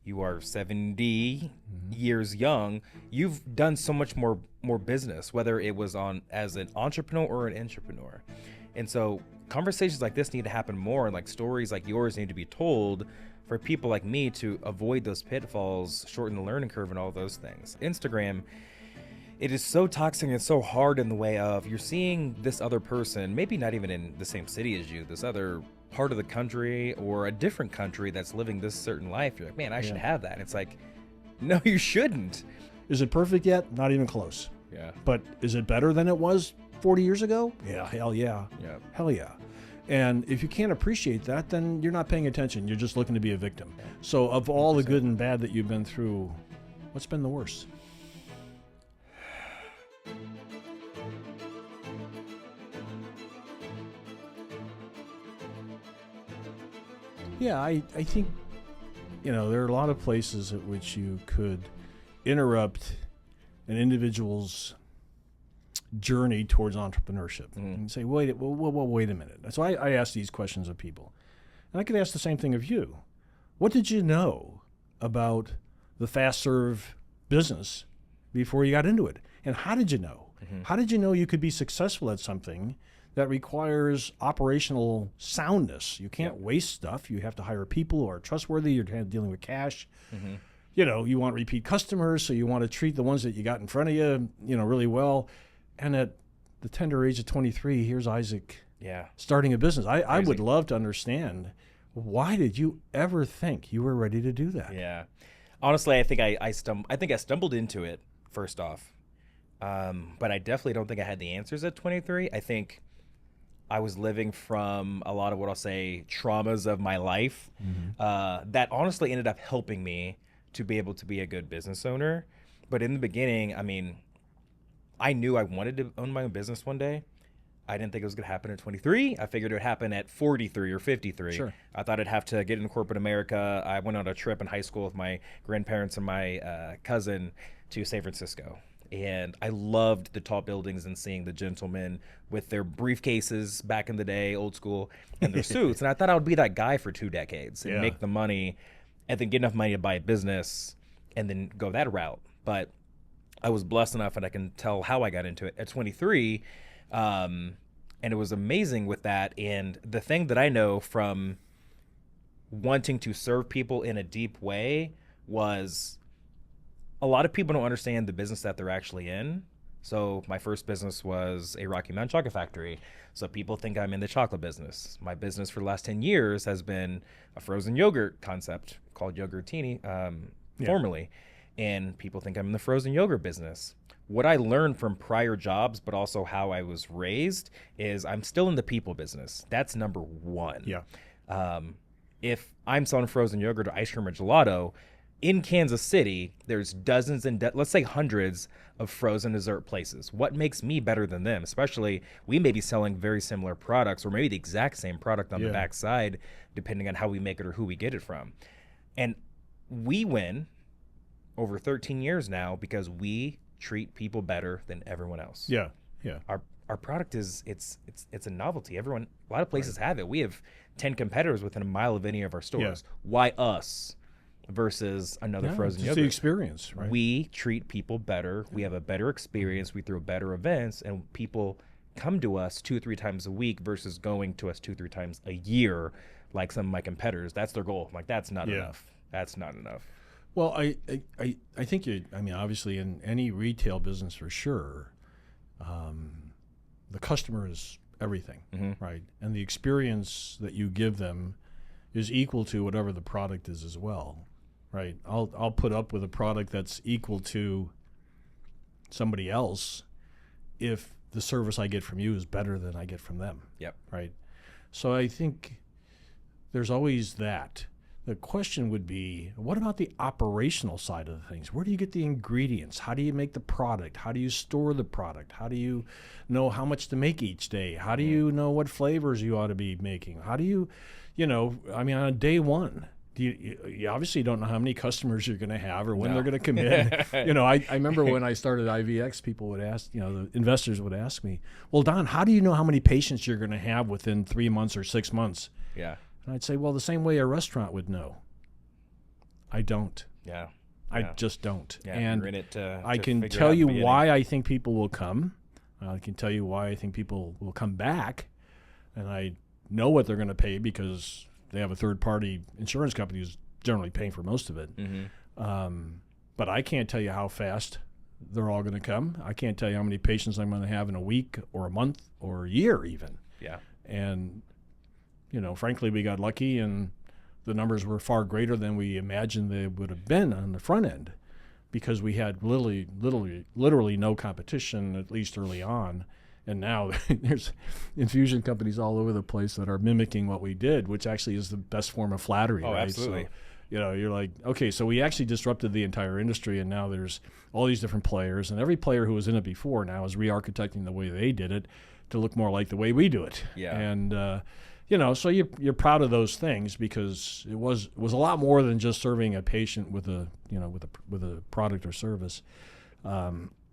you are 70 years young. You've done so much more business, whether it was on as an entrepreneur or an entrepreneur. And so conversations like this need to happen more, and like stories like yours need to be told for people like me to avoid those pitfalls, shorten the learning curve, and all those things. Instagram, it is so toxic and so hard in the way of you're seeing this other person, maybe not even in the same city as you, this other part of the country or a different country that's living this certain life. You're like, man, I should have that. And it's like, no, you shouldn't. Is it perfect yet? Not even close. Yeah. But is it better than it was 40 years ago? Yeah, hell yeah. Yeah. Hell yeah. And if you can't appreciate that, then you're not paying attention. You're just looking to be a victim. So of all the good and bad that you've been through, what's been the worst? Yeah, I think, there are a lot of places at which you could interrupt an individual's journey towards entrepreneurship and say, wait a minute. So I ask these questions of people. And I could ask the same thing of you. What did you know about the fast serve business before you got into it? And how did you know? How did you know you could be successful at something that requires operational soundness? You can't waste stuff. You have to hire people who are trustworthy. You're dealing with cash. You want repeat customers, so you want to treat the ones that you got in front of you, really well. And at the tender age of 23, here's Isaac starting a business. I would love to understand, why did you ever think you were ready to do that? Yeah. Honestly, I think I stumbled into it first off. But I definitely don't think I had the answers at 23. I think I was living from a lot of what I'll say traumas of my life that honestly ended up helping me to be able to be a good business owner. But in the beginning, I knew I wanted to own my own business one day. I didn't think it was going to happen at 23. I figured it would happen at 43 or 53. Sure. I thought I'd have to get into corporate America. I went on a trip in high school with my grandparents and my cousin to San Francisco. And I loved the tall buildings and seeing the gentlemen with their briefcases back in the day, old school, and their suits. And I thought I would be that guy for 2 decades and make the money and then get enough money to buy a business and then go that route. But I was blessed enough, and I can tell how I got into it at 23. And it was amazing with that. And the thing that I know from wanting to serve people in a deep way was a lot of people don't understand the business that they're actually in. So my first business was a Rocky Mountain chocolate factory. So people think I'm in the chocolate business. My business for the last 10 years has been a frozen yogurt concept called Yogurtini, formerly. And people think I'm in the frozen yogurt business. What I learned from prior jobs, but also how I was raised, is I'm still in the people business. That's number one. Yeah. If I'm selling frozen yogurt or ice cream or gelato, in Kansas City, there's dozens and let's say hundreds of frozen dessert places. What makes me better than them? Especially, we may be selling very similar products or maybe the exact same product on the backside, depending on how we make it or who we get it from. And we win over 13 years now because we treat people better than everyone else. Yeah, yeah. Our product is it's a novelty. A lot of places have it. We have 10 competitors within a mile of any of our stores. Why us versus another frozen yogurt? It's the experience, right? We treat people better. We have a better experience. We throw better events, and people come to us 2-3 times a week versus going to us 2-3 times a year like some of my competitors. That's their goal. I'm like, that's not enough. That's not enough. Well, I think obviously in any retail business for sure, the customer is everything, right? And the experience that you give them is equal to whatever the product is as well, right? I'll put up with a product that's equal to somebody else if the service I get from you is better than I get from them. Yep. Right? So I think there's always that. The question would be, what about the operational side of the things? Where do you get the ingredients? How do you make the product? How do you store the product? How do you know how much to make each day? How do you know what flavors you ought to be making? How do you, on day one, you obviously don't know how many customers you're going to have or when they're going to come in. I remember when I started IVX, people would ask, the investors would ask me, well, Don, how do you know how many patients you're going to have within 3 months or 6 months? Yeah. And I'd say, well, the same way a restaurant would know. I don't. Yeah. I Yeah. just don't. Yeah, And you're in it I to can figure it tell out in you the beginning. why I think people will come. I can tell you why I think people will come back. And I know what they're going to pay because they have a third-party insurance company who's generally paying for most of it. Mm-hmm. But I can't tell you how fast they're all going to come. I can't tell you how many patients I'm going to have in a week or a month or a year even. Yeah. And, frankly, we got lucky and the numbers were far greater than we imagined they would have been on the front end because we had literally no competition, at least early on. And now there's infusion companies all over the place that are mimicking what we did, which actually is the best form of flattery, Oh, right? absolutely. So, you're like, okay, so we actually disrupted the entire industry, and now there's all these different players, and every player who was in it before now is re-architecting the way they did it to look more like the way we do it. Yeah. And so you're proud of those things because it was a lot more than just serving a patient with a product or service.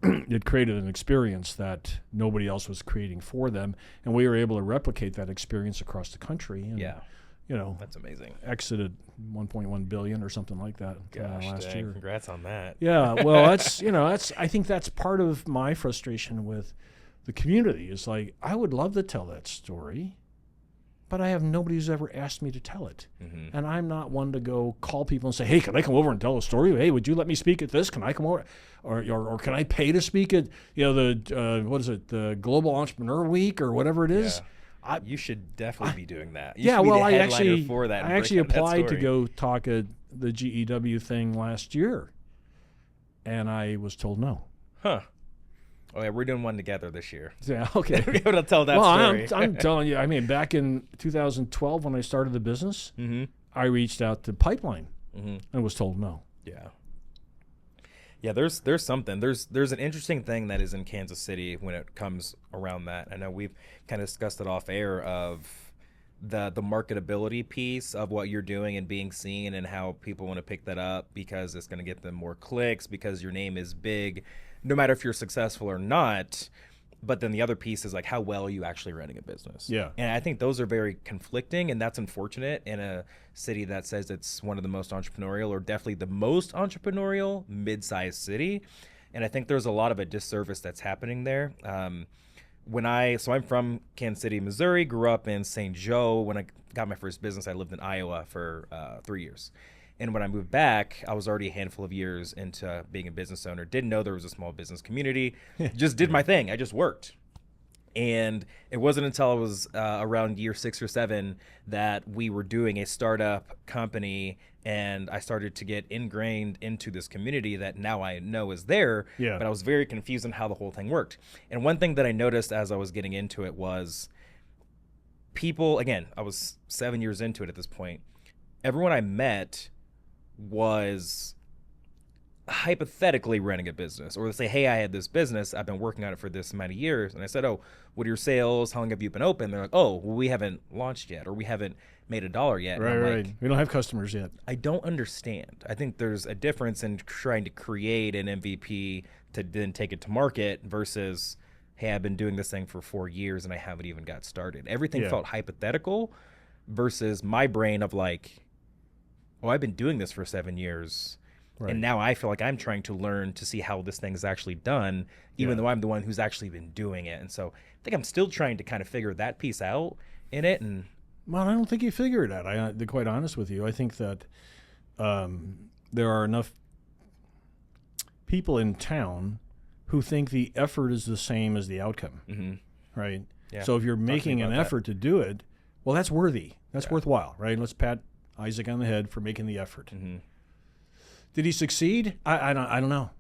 It created an experience that nobody else was creating for them, and we were able to replicate that experience across the country. And, Yeah. That's amazing. exited 1.1 billion or something like that Gosh, last dang, year. congrats on that. Yeah, well, that's I think that's part of my frustration with the community. Is like I would love to tell that story, but I have nobody who's ever asked me to tell it, and I'm not one to go call people and say, "Hey, can I come over and tell a story? Hey, would you let me speak at this? Can I come over, or can I pay to speak at the what is it, the Global Entrepreneur Week or whatever it is?" Yeah. You should definitely be doing that. You Yeah, should be well, the I headliner for that. and actually break out that applied to story. go talk at the GEW thing last year, and I was told no. Huh. Oh, yeah, we're doing one together this year. Yeah, okay. We're able to tell that Well, story. I'm telling you, I mean, back in 2012 when I started the business, Mm-hmm. I reached out to Pipeline Mm-hmm. and was told no. Yeah. Yeah, there's something. There's an interesting thing that is in Kansas City when it comes around that. I know we've kind of discussed it off air of the marketability piece of what you're doing and being seen and how people want to pick that up because it's going to get them more clicks because your name is big, no matter if you're successful or not. But then the other piece is like how well are you actually running a business. Yeah. And I think those are very conflicting, and that's unfortunate in a city that says it's one of the most entrepreneurial or definitely the most entrepreneurial mid-sized city. And I think there's a lot of a disservice that's happening there. So I'm from Kansas City, Missouri, grew up in St. Joe. When I got my first business, I lived in Iowa for 3 years. And when I moved back, I was already a handful of years into being a business owner. Didn't know there was a small business community. Just did my thing. I just worked. And it wasn't until I was around year 6 or 7 that we were doing a startup company, and I started to get ingrained into this community that now I know is there. Yeah. But I was very confused on how the whole thing worked. And one thing that I noticed as I was getting into it was people, again, I was 7 years into it at this point. Everyone I met was hypothetically running a business, or they say, hey, I had this business, I've been working on it for this amount of years. And I said, oh, what are your sales? How long have you been open? They're like, oh, well, we haven't launched yet, or we haven't made $1 yet. And Right, I'm right. like, We don't have customers yet. I don't understand. I think there's a difference in trying to create an MVP to then take it to market versus, hey, I've been doing this thing for 4 years and I haven't even got started. Everything Yeah. felt hypothetical versus my brain of like, oh, I've been doing this for 7 years. Right. And now I feel like I'm trying to learn to see how this thing is actually done, even Yeah. though I'm the one who's actually been doing it. And so I think I'm still trying to kind of figure that piece out in it. And Well, I don't think you figure it out. To be quite honest with you, I think that there are enough people in town who think the effort is the same as the outcome, right? Yeah. So if you're Talk to me making an about that. effort to do it, well, that's worthy. That's Yeah. worthwhile, right? Let's pat Isaac on the head for making the effort. Mm-hmm. Did he succeed? I don't know.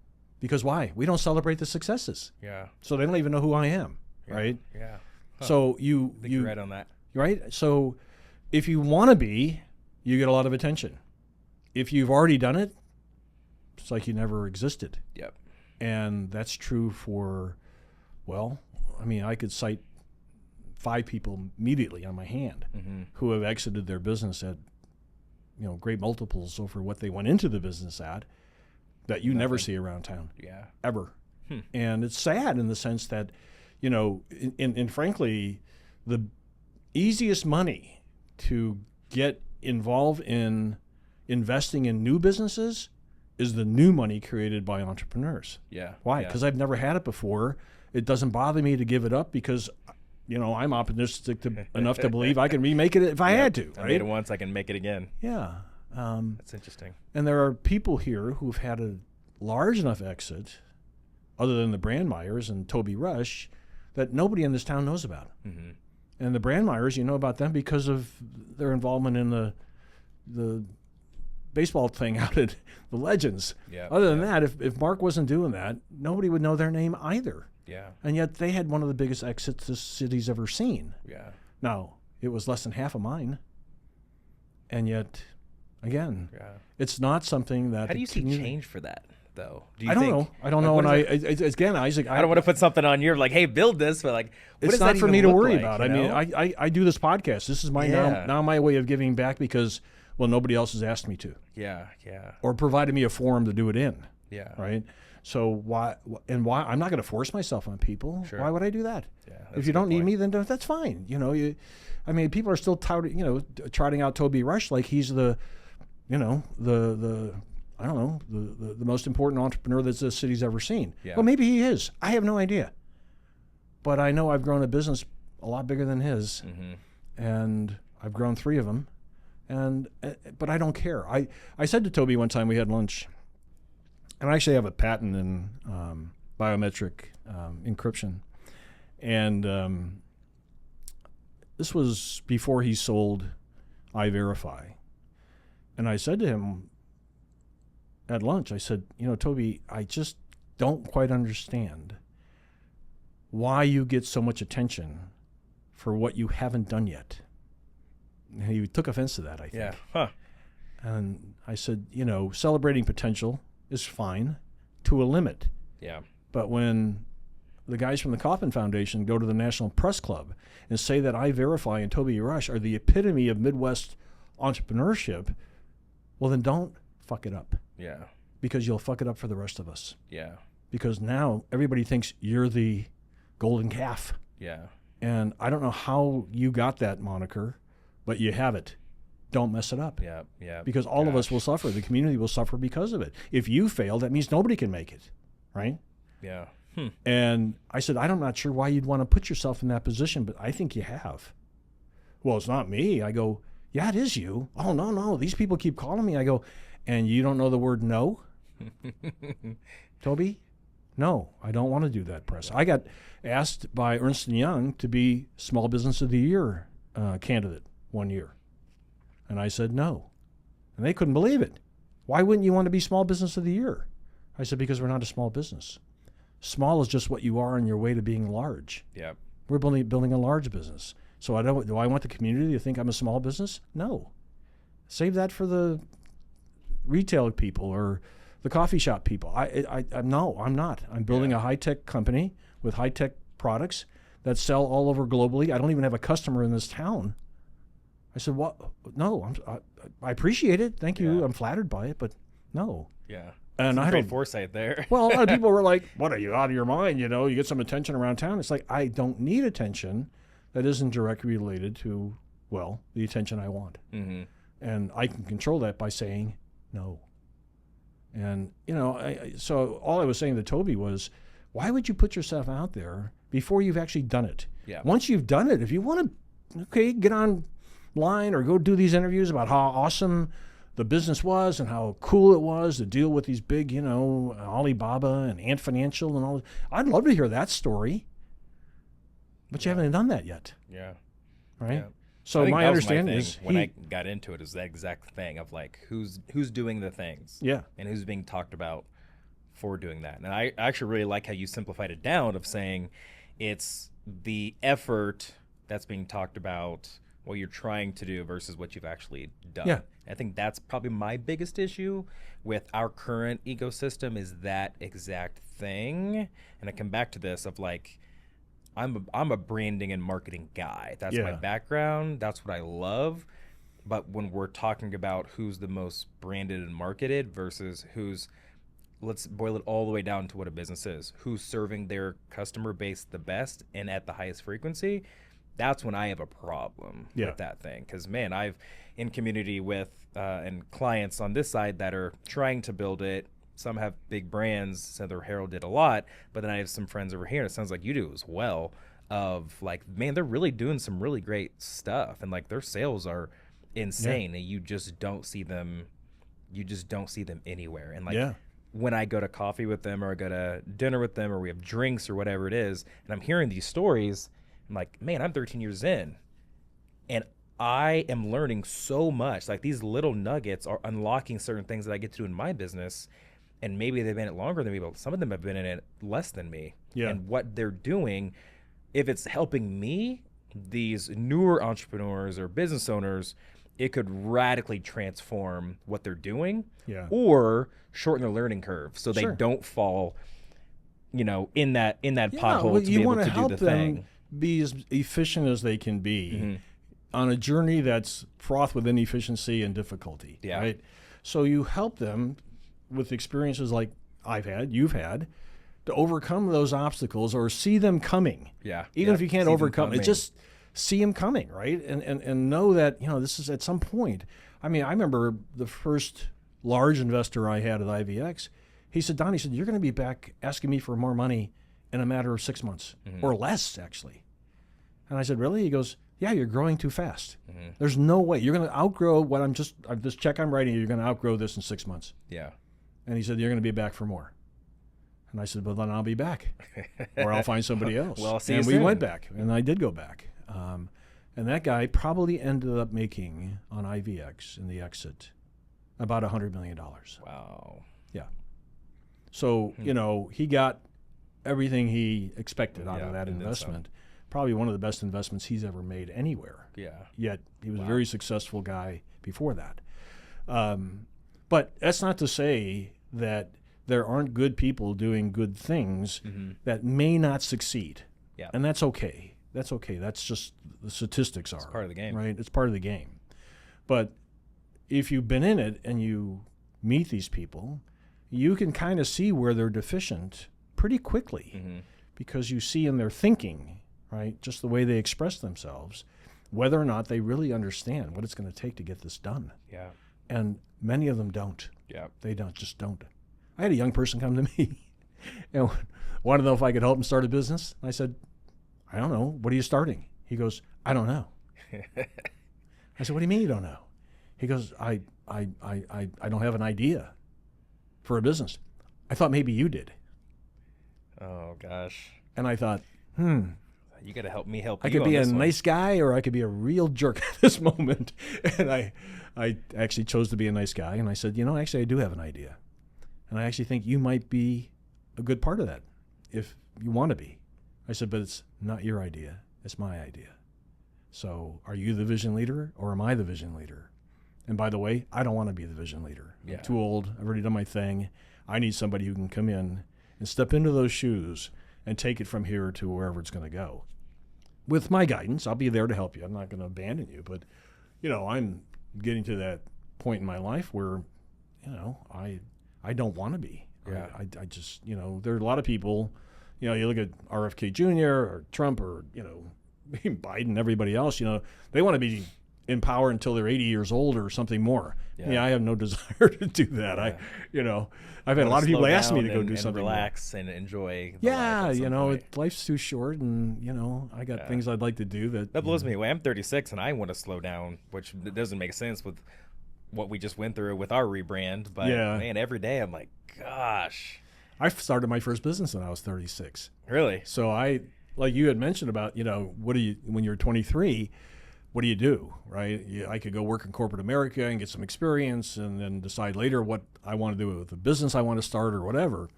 Because why? We don't celebrate the successes. Yeah. So they don't even know who I am, Yeah. right? Yeah. Huh. So I think you're right on that. right? So if you want to be, you get a lot of attention. If you've already done it, it's like you never existed. Yep. And that's true for, well, I mean, I could cite 5 people immediately on my hand who have exited their business at, great multiples over what they went into the business at that you never see around town. Yeah. Ever. And it's sad in the sense that, and frankly, the easiest money to get involved in investing in new businesses is the new money created by entrepreneurs. Yeah. Why? Yeah. Because I've never had it before. It doesn't bother me to give it up because, I'm optimistic enough to believe I can remake it if I had to. I Right? made it once, I can make it again. Yeah. That's interesting. And there are people here who've had a large enough exit, other than the Brandmeyers and Toby Rush, that nobody in this town knows about. Mm-hmm. And the Brandmeyers, you know about them because of their involvement in the baseball thing out at the Legends. Yeah. Other than that, if Mark wasn't doing that, nobody would know their name either. Yeah. And yet they had one of the biggest exits this city's ever seen. Yeah. Now, it was less than half of mine. And yet, again, it's not something that... How do you see change for that, though? Do you I don't think, know. I don't know. And again, Isaac... I don't want to put something on you like, hey, build this, but like, what it's does not that for even me to look worry like, about. you I mean, know? I do this podcast. This is my now my way of giving back because, well, nobody else has asked me to. Yeah, yeah. Or provided me a forum to do it in. Yeah. Right? So why I'm not going to force myself on people. Sure. Why would I do that? Yeah, if you don't need me, then that's fine. People are still trotting out Toby Rush like he's the most important entrepreneur that this city's ever seen. Yeah. Well, maybe he is. I have no idea. But I know I've grown a business a lot bigger than his, and I've grown 3 of them. But I don't care. I said to Toby one time, we had lunch, and I actually have a patent in biometric encryption. And this was before he sold iVerify. And I said to him at lunch, I said, Toby, I just don't quite understand why you get so much attention for what you haven't done yet. And he took offense to that, I think. Yeah. Huh. And I said, celebrating potential is fine to a limit. Yeah. But when the guys from the Kauffman Foundation go to the National Press Club and say that iVerify and Toby Rush are the epitome of Midwest entrepreneurship, well, then don't fuck it up. Yeah. Because you'll fuck it up for the rest of us. Yeah. Because now everybody thinks you're the golden calf. Yeah. And I don't know how you got that moniker, but you have it. Don't mess it up. Yeah. Yeah. Because all of us will suffer. The community will suffer because of it. If you fail, that means nobody can make it, right? Yeah. And I said, I'm not sure why you'd want to put yourself in that position, but I think you have. Well, it's not me. I go, yeah, it is you. Oh, no. These people keep calling me. I go, and you don't know the word no? Toby? No, I don't want to do that press. I got asked by Ernst & Young to be Small Business of the Year candidate one year. And I said no. And they couldn't believe it. Why wouldn't you want to be Small Business of the Year? I said, because we're not a small business. Small is just what you are on your way to being large. Yep. We're building a large business. So do I want the community to think I'm a small business? No. Save that for the retail people or the coffee shop people. No, I'm not. I'm building a high-tech company with high-tech products that sell all over globally. I don't even have a customer in this town. I said, what? No, I appreciate it. Thank you. Yeah. I'm flattered by it, but no. Yeah. And Some I great don't. foresight there. Well, a lot of people were like, what, are you out of your mind? You get some attention around town. It's like, I don't need attention that isn't directly related to, well, the attention I want. Mm-hmm. And I can control that by saying no. And, so all I was saying to Toby was, why would you put yourself out there before you've actually done it? Yeah. Once you've done it, if you want to, get online or go do these interviews about how awesome the business was and how cool it was to deal with these big, Alibaba and Ant Financial and all. I'd love to hear that story. But you haven't done that yet. Yeah. Right? Yeah. So my understanding is when I got into it is the exact thing of like who's doing the things. Yeah. And who's being talked about for doing that. And I actually really like how you simplified it down of saying it's the effort that's being talked about, what you're trying to do versus what you've actually done. Yeah. I think that's probably my biggest issue with our current ecosystem is that exact thing. And I come back to this of like, I'm a branding and marketing guy. That's my background. That's what I love. But when we're talking about who's the most branded and marketed versus let's boil it all the way down to what a business is. Who's serving their customer base the best and at the highest frequency. that's when I have a problem Yeah. with that thing. Because, man, I've in community with and clients on this side that are trying to build it. Some have big brands, Senator Harold did a lot, but then I have some friends over here, and it sounds like you do as well, of like, man, they're really doing some really great stuff, and like their sales are insane, and you just don't see them anywhere. And like Yeah. when I go to coffee with them or I go to dinner with them or we have drinks or whatever it is, and I'm hearing these stories, I'm like, man, I'm 13 years in, and I am learning so much. Like these little nuggets are unlocking certain things that I get to do in my business. And maybe they've been in it longer than me, but some of them have been in it less than me. Yeah. And what they're doing, if it's helping me, these newer entrepreneurs or business owners, it could radically transform what they're doing, Yeah. or shorten their learning curve so they Sure. don't fall, in that pothole well, to be you able want to to do help the them thing. be as efficient as they can be Mm-hmm. on a journey that's fraught with inefficiency and difficulty. Yeah. Right. So you help them with experiences like you've had, to overcome those obstacles or see them coming. Yeah. Even if you can't See them overcome it, coming. just see them coming, right? And know that, this is at some point. I mean, I remember the first large investor I had at IVX. He said, Don, you're going to be back asking me for more money in a matter of 6 months or less, actually. And I said, really? He goes, yeah, you're growing too fast. There's no way. You're going to outgrow this check I'm writing. You're going to outgrow this in 6 months. Yeah. And he said, you're going to be back for more. And I said, well, then I'll be back, or I'll find somebody else. Well, I'll see and you we soon. went back, and I did go back. And that guy probably ended up making on IVX in the exit about $100 million. Wow. Yeah. So, he got everything he expected out of that and then some. investment. Probably one of the best investments he's ever made anywhere. Yeah. Yet he was a very successful guy before that. But that's not to say that there aren't good people doing good things that may not succeed. Yeah. And that's okay. That's okay. That's just the statistics are. It's part of the game. Right? It's part of the game. But if you've been in it and you meet these people, you can kind of see where they're deficient pretty quickly because you see in their thinking, right, just the way they express themselves, whether or not they really understand what it's going to take to get this done. Yeah. And many of them don't. Yeah. They just don't. I had a young person come to me and wanted to know if I could help him start a business. I said, I don't know. What are you starting? He goes, I don't know. I said, what do you mean you don't know? He goes, I don't have an idea for a business. I thought maybe you did. Oh gosh. And I thought, You got to help me help I you could be on a this one. nice guy or I could be a real jerk at this moment. And I actually chose to be a nice guy. And I said, actually I do have an idea. And I actually think you might be a good part of that if you want to be. I said, but it's not your idea. It's my idea. So are you the vision leader or am I the vision leader? And by the way, I don't want to be the vision leader. Yeah. I'm too old. I've already done my thing. I need somebody who can come in and step into those shoes and take it from here to wherever it's going to go. With my guidance, I'll be there to help you. I'm not going to abandon you. But, I'm getting to that point in my life where, I don't want to be. Yeah. I just, there are a lot of people, you look at RFK Jr. or Trump or, Biden, everybody else, they want to be in power until they're 80 years old or something more. Yeah. I have no desire to do that. Yeah. I've had a lot of people ask me to go do and something more. relax and enjoy the Yeah, life at some point. life's too short, and I got things I'd like to do That blows me away. I'm 36 and I want to slow down, which doesn't make sense with what we just went through with our rebrand. But Yeah. man, every day I'm like, gosh. I started my first business when I was 36. Really? So like you had mentioned about, when you're 23, what do you do, right? I could go work in corporate America and get some experience and then decide later what I want to do with the business I want to start or whatever.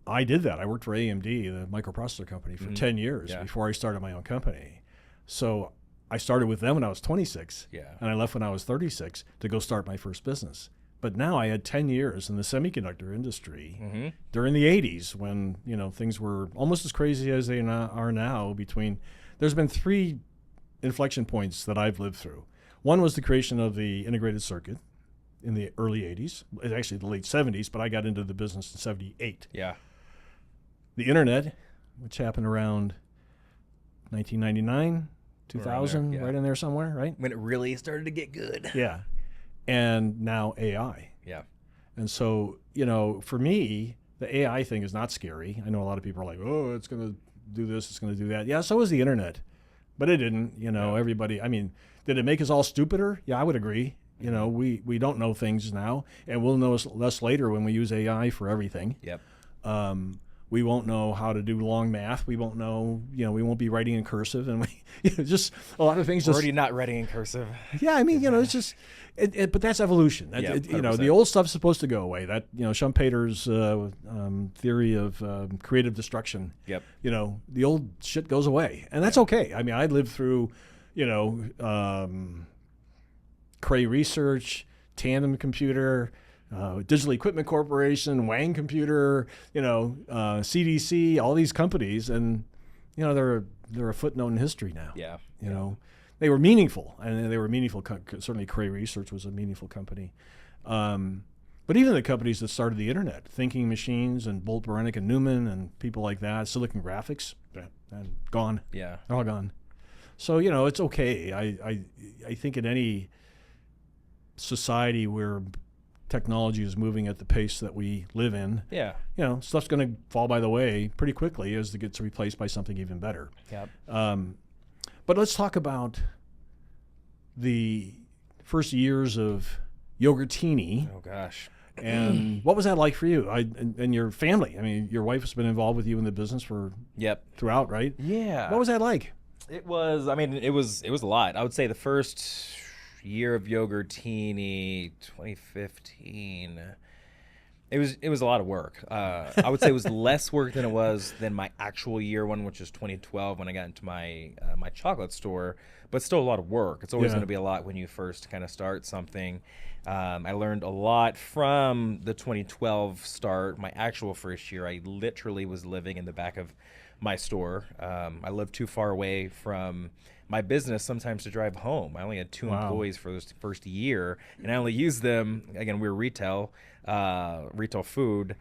I did that. I worked for AMD, the microprocessor company, for 10 years before I started my own company. So I started with them when I was 26, and I left when I was 36 to go start my first business. But now I had 10 years in the semiconductor industry during the 80s when, things were almost as crazy as they are now there's been 3 inflection points that I've lived through. One was the creation of the integrated circuit in the early 80s, actually the late 70s, but I got into the business in 78. Yeah. The internet, which happened around 1999, 2000, yeah. right in there somewhere, right? When it really started to get good. Yeah. And now AI. Yeah. And so, for me, the AI thing is not scary. I know a lot of people are like, oh, it's going to do this, it's going to do that. Yeah, so is the internet. But it didn't, everybody. I mean, did it make us all stupider? Yeah, I would agree. We don't know things now, and we'll know less later when we use AI for everything. Yep. We won't know how to do long math. We won't know, we won't be writing in cursive, and just a lot of things. We're already not writing in cursive. Yeah, I mean, it's just, but that's evolution. Yeah, the old stuff's supposed to go away. That, Schumpeter's theory of creative destruction. Yep. The old shit goes away, and that's okay. I mean, I lived through, Cray Research, Tandem Computer, Digital Equipment Corporation, Wang Computer, CDC, all these companies, and they're a footnote in history now. Yeah. They were meaningful, and they were meaningful. Certainly, Cray Research was a meaningful company. But even the companies that started the internet, Thinking Machines and Bolt, Beranek, and Newman, and people like that, Silicon Graphics, gone. Yeah. They're all gone. So it's okay. I think in any society where technology is moving at the pace that we live in, Yeah. Stuff's going to fall by the way pretty quickly as it gets replaced by something even better. Yep. But let's talk about the first years of Yogurtini. Oh gosh. And what was that like for you and your family? I mean, your wife has been involved with you in the business throughout, right? Yeah. What was that like? It was a lot. I would say the first year of Yogurtini, 2015. It was a lot of work. I would say it was less work than it was than my actual year one, which is 2012 when I got into my my chocolate store. But still a lot of work. It's always going to be a lot when you first kind of start something. I learned a lot from the 2012 start. My actual first year, I literally was living in the back of my store. I lived too far away from my business sometimes to drive home. I only had two employees for this first year, and I only used them, again, we were retail food.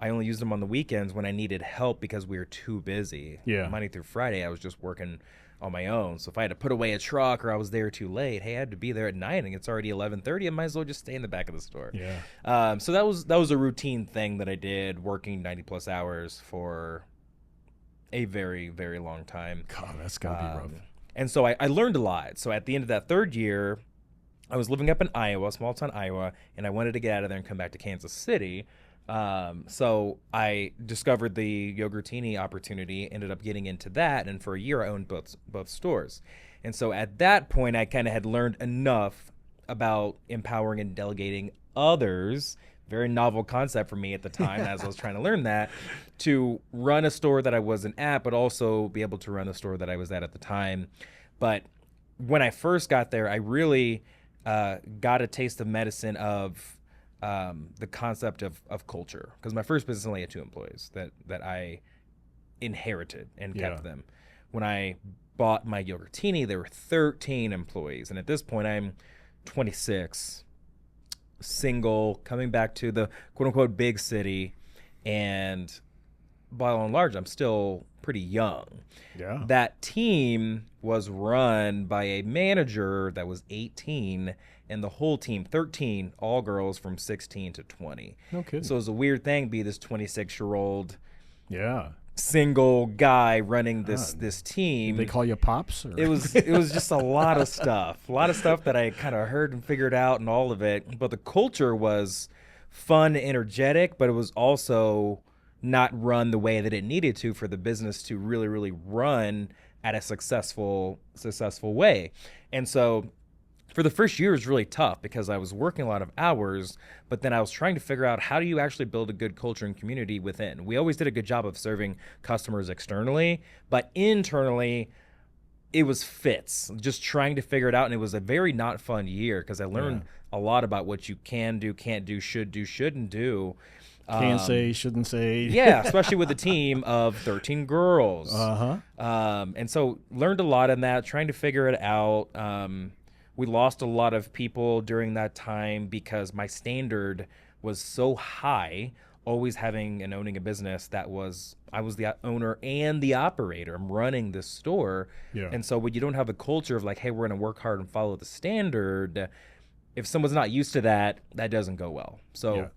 I only used them on the weekends when I needed help because we were too busy. Yeah. Monday through Friday, I was just working on my own. So if I had to put away a truck or I was there too late, hey, I had to be there at 9 and it's already 11:30. I might as well just stay in the back of the store. Yeah. So that was a routine thing that I did, working 90 plus hours for a very, very long time. God, that's gotta be rough. And so I learned a lot. So at the end of that third year, I was living up in Iowa, small town Iowa, and I wanted to get out of there and come back to Kansas City. So I discovered the Yogurtini opportunity, ended up getting into that, and for a year I owned both stores. And so at that point, I kind of had learned enough about empowering and delegating others, very novel concept for me at the time as I was trying to learn that, to run a store that I wasn't at, but also be able to run a store that I was at the time. But when I first got there, I really got a taste of medicine of the concept of culture, because my first business only had 2 employees that I inherited and kept them. When I bought my Yogurtini, there were 13 employees, and at this point I'm 26, single, coming back to the quote-unquote big city, and by and large I'm still pretty young. Yeah. That team was run by a manager that was 18, and the whole team, 13, all girls from 16 to 20. No kidding. So it was a weird thing, be this 26-year-old single guy running this team. They call you Pops? Or? It was just a lot of stuff. A lot of stuff that I kind of heard and figured out and all of it. But the culture was fun, energetic, but it was also not run the way that it needed to for the business to really, really run at a successful way. And so for the first year, it was really tough because I was working a lot of hours, but then I was trying to figure out, how do you actually build a good culture and community within? We always did a good job of serving customers externally, but internally, it was fits, just trying to figure it out. And it was a very not fun year because I learned a lot about what you can do, can't do, shouldn't do. Can't say, shouldn't say. Yeah, especially with a team of 13 girls. And so learned a lot in that, trying to figure it out. We lost a lot of people during that time because my standard was so high always having and owning a business I was the owner and the operator. I'm running this store. Yeah. And so when you don't have a culture of like, hey, we're going to work hard and follow the standard, if someone's not used to that, that doesn't go well. So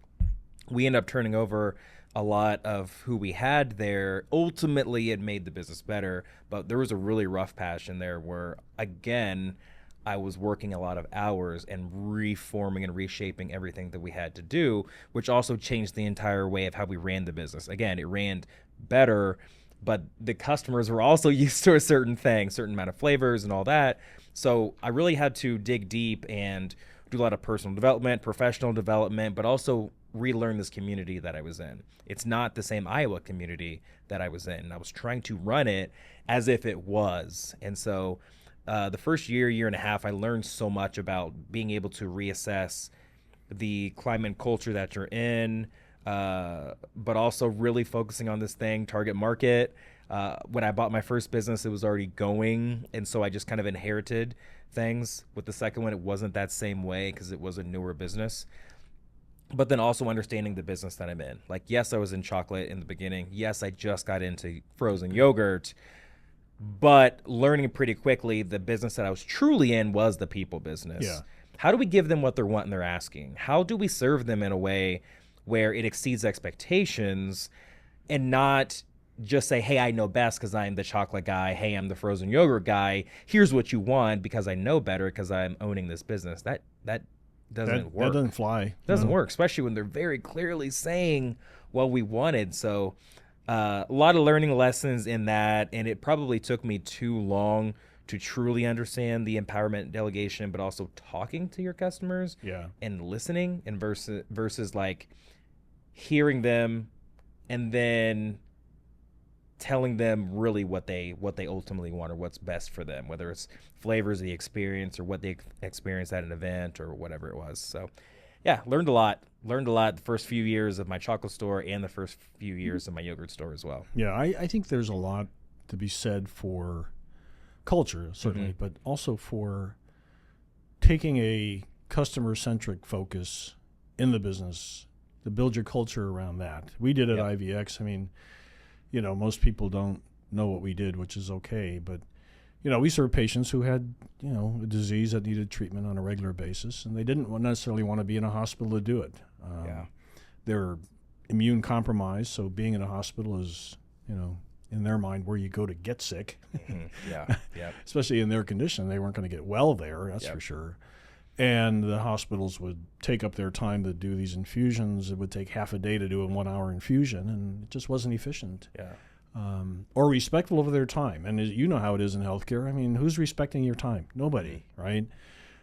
we end up turning over a lot of who we had there. Ultimately, it made the business better, but there was a really rough patch in there where, again, I was working a lot of hours and reforming and reshaping everything that we had to do, which also changed the entire way of how we ran the business. Again, it ran better, but the customers were also used to a certain thing, certain amount of flavors and all that. So I really had to dig deep and do a lot of personal development, professional development, but also relearn this community that I was in. It's not the same Iowa community that I was in. I was trying to run it as if it was. And so the first year and a half, I learned so much about being able to reassess the climate and culture that you're in, but also really focusing on this thing, target market. When I bought my first business, it was already going, and so I just kind of inherited things. With the second one, it wasn't that same way because it was a newer business. But then also understanding the business that I'm in. Like, yes, I was in chocolate in the beginning. Yes, I just got into frozen yogurt. But learning pretty quickly, the business that I was truly in was the people business. Yeah. How do we give them what they're wanting, they're asking? How do we serve them in a way where it exceeds expectations and not just say, hey, I know best because I'm the chocolate guy. Hey, I'm the frozen yogurt guy. Here's what you want because I know better because I'm owning this business. That doesn't work. That doesn't fly. Doesn't work, especially when they're very clearly saying what we wanted. So a lot of learning lessons in that, and it probably took me too long to truly understand the empowerment delegation, but also talking to your customers and listening, and versus like hearing them and then telling them really what they ultimately want or what's best for them, whether it's flavors of the experience or what they experienced at an event or whatever it was. So yeah, learned a lot the first few years of my chocolate store and the first few years of my yogurt store as well. Yeah, I think there's a lot to be said for culture, certainly, but also for taking a customer-centric focus in the business to build your culture around that. We did at IVX. I mean, most people don't know what we did, which is okay, but we served patients who had, a disease that needed treatment on a regular basis, and they didn't necessarily want to be in a hospital to do it. They're immune compromised, so being in a hospital is, in their mind, where you go to get sick. Especially in their condition, they weren't going to get well there, that's for sure. And the hospitals would take up their time to do these infusions. It would take half a day to do a 1 hour infusion, and it just wasn't efficient. Or respectful of their time. And you know how it is in healthcare. I mean, who's respecting your time? Nobody, right?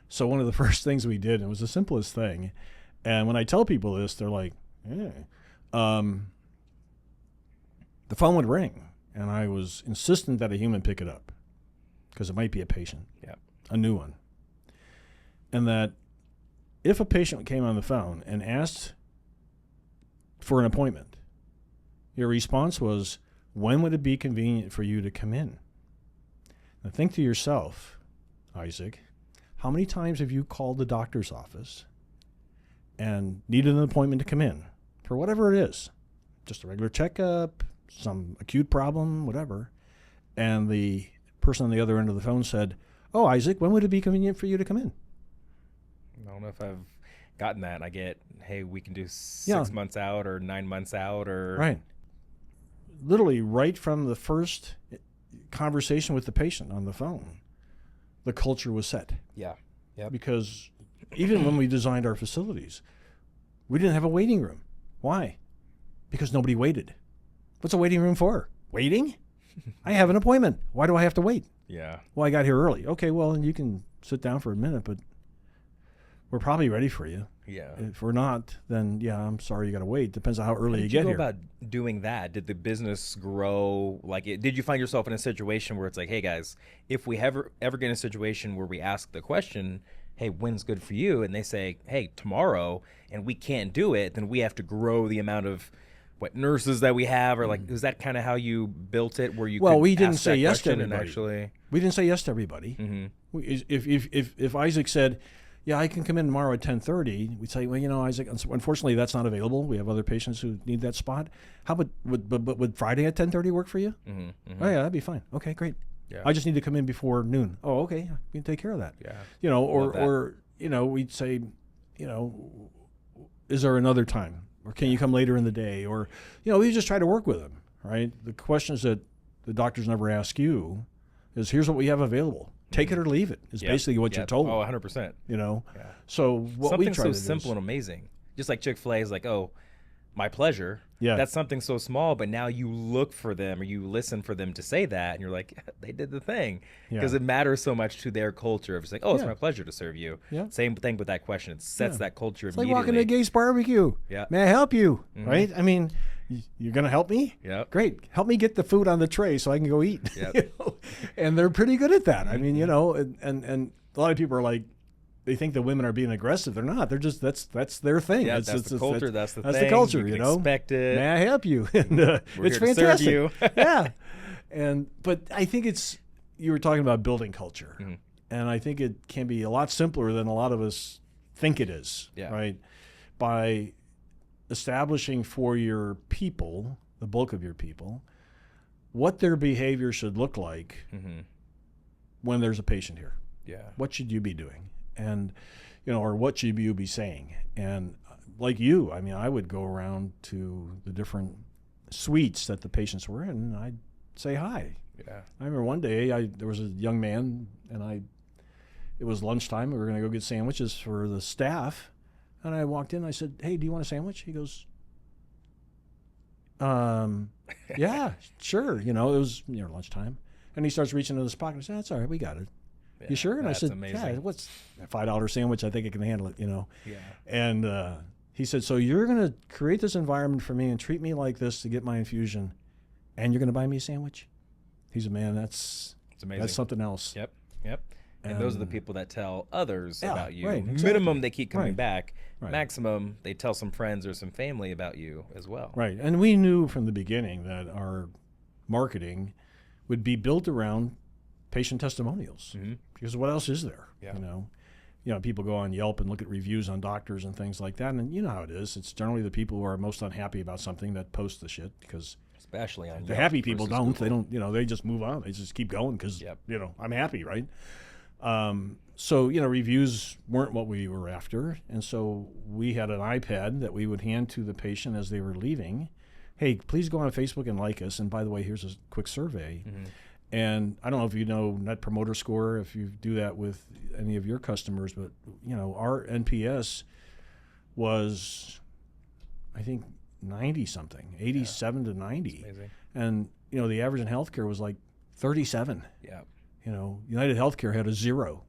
So one of the first things we did, and it was the simplest thing, and when I tell people this, they're like, the phone would ring, and I was insistent that a human pick it up because it might be a patient, a new one. And that if a patient came on the phone and asked for an appointment, your response was, when would it be convenient for you to come in? Now think to yourself, Isaac, how many times have you called the doctor's office and needed an appointment to come in for whatever it is, just a regular checkup, some acute problem, whatever, and the person on the other end of the phone said, oh, Isaac, when would it be convenient for you to come in? I don't know if I've gotten that. I get, hey, we can do 6 months out or 9 months out or... Right. Literally right from the first conversation with the patient on the phone, the culture was set. Because even when we designed our facilities, we didn't have a waiting room. Why? Because nobody waited. What's a waiting room for? Waiting? I have an appointment. Why do I have to wait? Well, I got here early. Okay, well, you can sit down for a minute, but we're probably ready for you. If we're not, then I'm sorry you got to wait. Depends on how early you get here. How did you go about doing that? Did the business grow? Did you find yourself in a situation where it's like, hey guys, if we ever get in a situation where we ask the question, hey, when's good for you? And they say, hey, tomorrow, and we can't do it, then we have to grow the amount of nurses that we have, or is that kind of how you built it, where you? Well, we didn't say yes to everybody. We didn't say yes to everybody. If Isaac said, yeah, I can come in tomorrow at 10:30. We'd say, well, Isaac, unfortunately, that's not available. We have other patients who need that spot. How about would Friday at 10:30 work for you? Mm-hmm. Oh yeah, that'd be fine. Okay, great. Yeah. I just need to come in before noon. Oh, okay, we can take care of that. Yeah. Or we'd say, is there another time, or can you come later in the day, or we just try to work with them. Right. The questions that the doctors never ask you is, here's what we have available. Take it or leave it is basically what you're told. Oh, 100%. Yeah. So what something we try so to simple and amazing, just like Chick-fil-A is like, oh, my pleasure. Yeah. That's something so small, but now you look for them or you listen for them to say that, and you're like, they did the thing, because it matters so much to their culture. It's like, oh, it's my pleasure to serve you. Yeah. Same thing with that question. It sets that culture it's immediately. like walking to Gates Barbecue. Yeah. May I help you? Right? I mean, you're going to help me? Yep. Great. Help me get the food on the tray so I can go eat. Yep. And they're pretty good at that. I mean, and a lot of people are like, they think the women are being aggressive. They're not. They're just that's their thing. Yeah, that's the culture. That's the thing. That's the culture. You can expect it. May I help you? And We're it's here fantastic. to serve you. Yeah. But I think you were talking about building culture, and I think it can be a lot simpler than a lot of us think it is. Yeah. Right. By establishing for your people, the bulk of your people, what their behavior should look like when there's a patient here. Yeah. What should you be doing? And, or what should you be saying? And like you, I mean, I would go around to the different suites that the patients were in, and I'd say hi. Yeah. I remember one day there was a young man, and it was lunchtime. We were going to go get sandwiches for the staff. And I walked in, and I said, hey, do you want a sandwich? He goes, yeah, sure. It was near lunchtime. And he starts reaching into his pocket. I said, that's all right, we got it. Yeah, you sure? And I said, amazing. yeah, what's a $5 sandwich? I think I can handle it, Yeah. And he said, so you're going to create this environment for me and treat me like this to get my infusion, and you're going to buy me a sandwich? He said, man, it's amazing. That's something else. Yep. And those are the people that tell others about you. Right, exactly. Minimum, they keep coming back. Right. Maximum, they tell some friends or some family about you as well. Right. And we knew from the beginning that our marketing would be built around patient testimonials, because what else is there? Yeah. People go on Yelp and look at reviews on doctors and things like that, and you know how it is. It's generally the people who are most unhappy about something that post the shit, because especially on the Yelp happy people don't. Google. They don't. They just move on. They just keep going because I'm happy, right? So reviews weren't what we were after, and so we had an iPad that we would hand to the patient as they were leaving. Hey, please go on Facebook and like us. And by the way, here's a quick survey. And I don't know if you know Net Promoter Score, if you do that with any of your customers, but our NPS was, I think, 90 something, 87 to 90. Amazing. And the average in healthcare was like 37. Yeah. United Healthcare had a 0.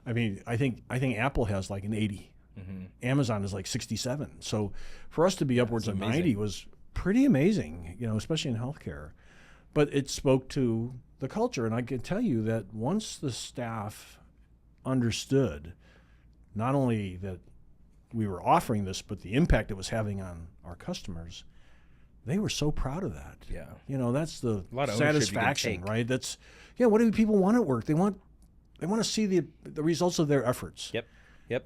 I think Apple has like an 80. Amazon is like 67. So for us to be upwards of 90 was pretty amazing, especially in healthcare. But it spoke to the culture. And I can tell you that once the staff understood not only that we were offering this, but the impact it was having on our customers, they were so proud of that. Yeah. That's the a lot of satisfaction, right? That's, what do people want at work? They want to see the results of their efforts. Yep.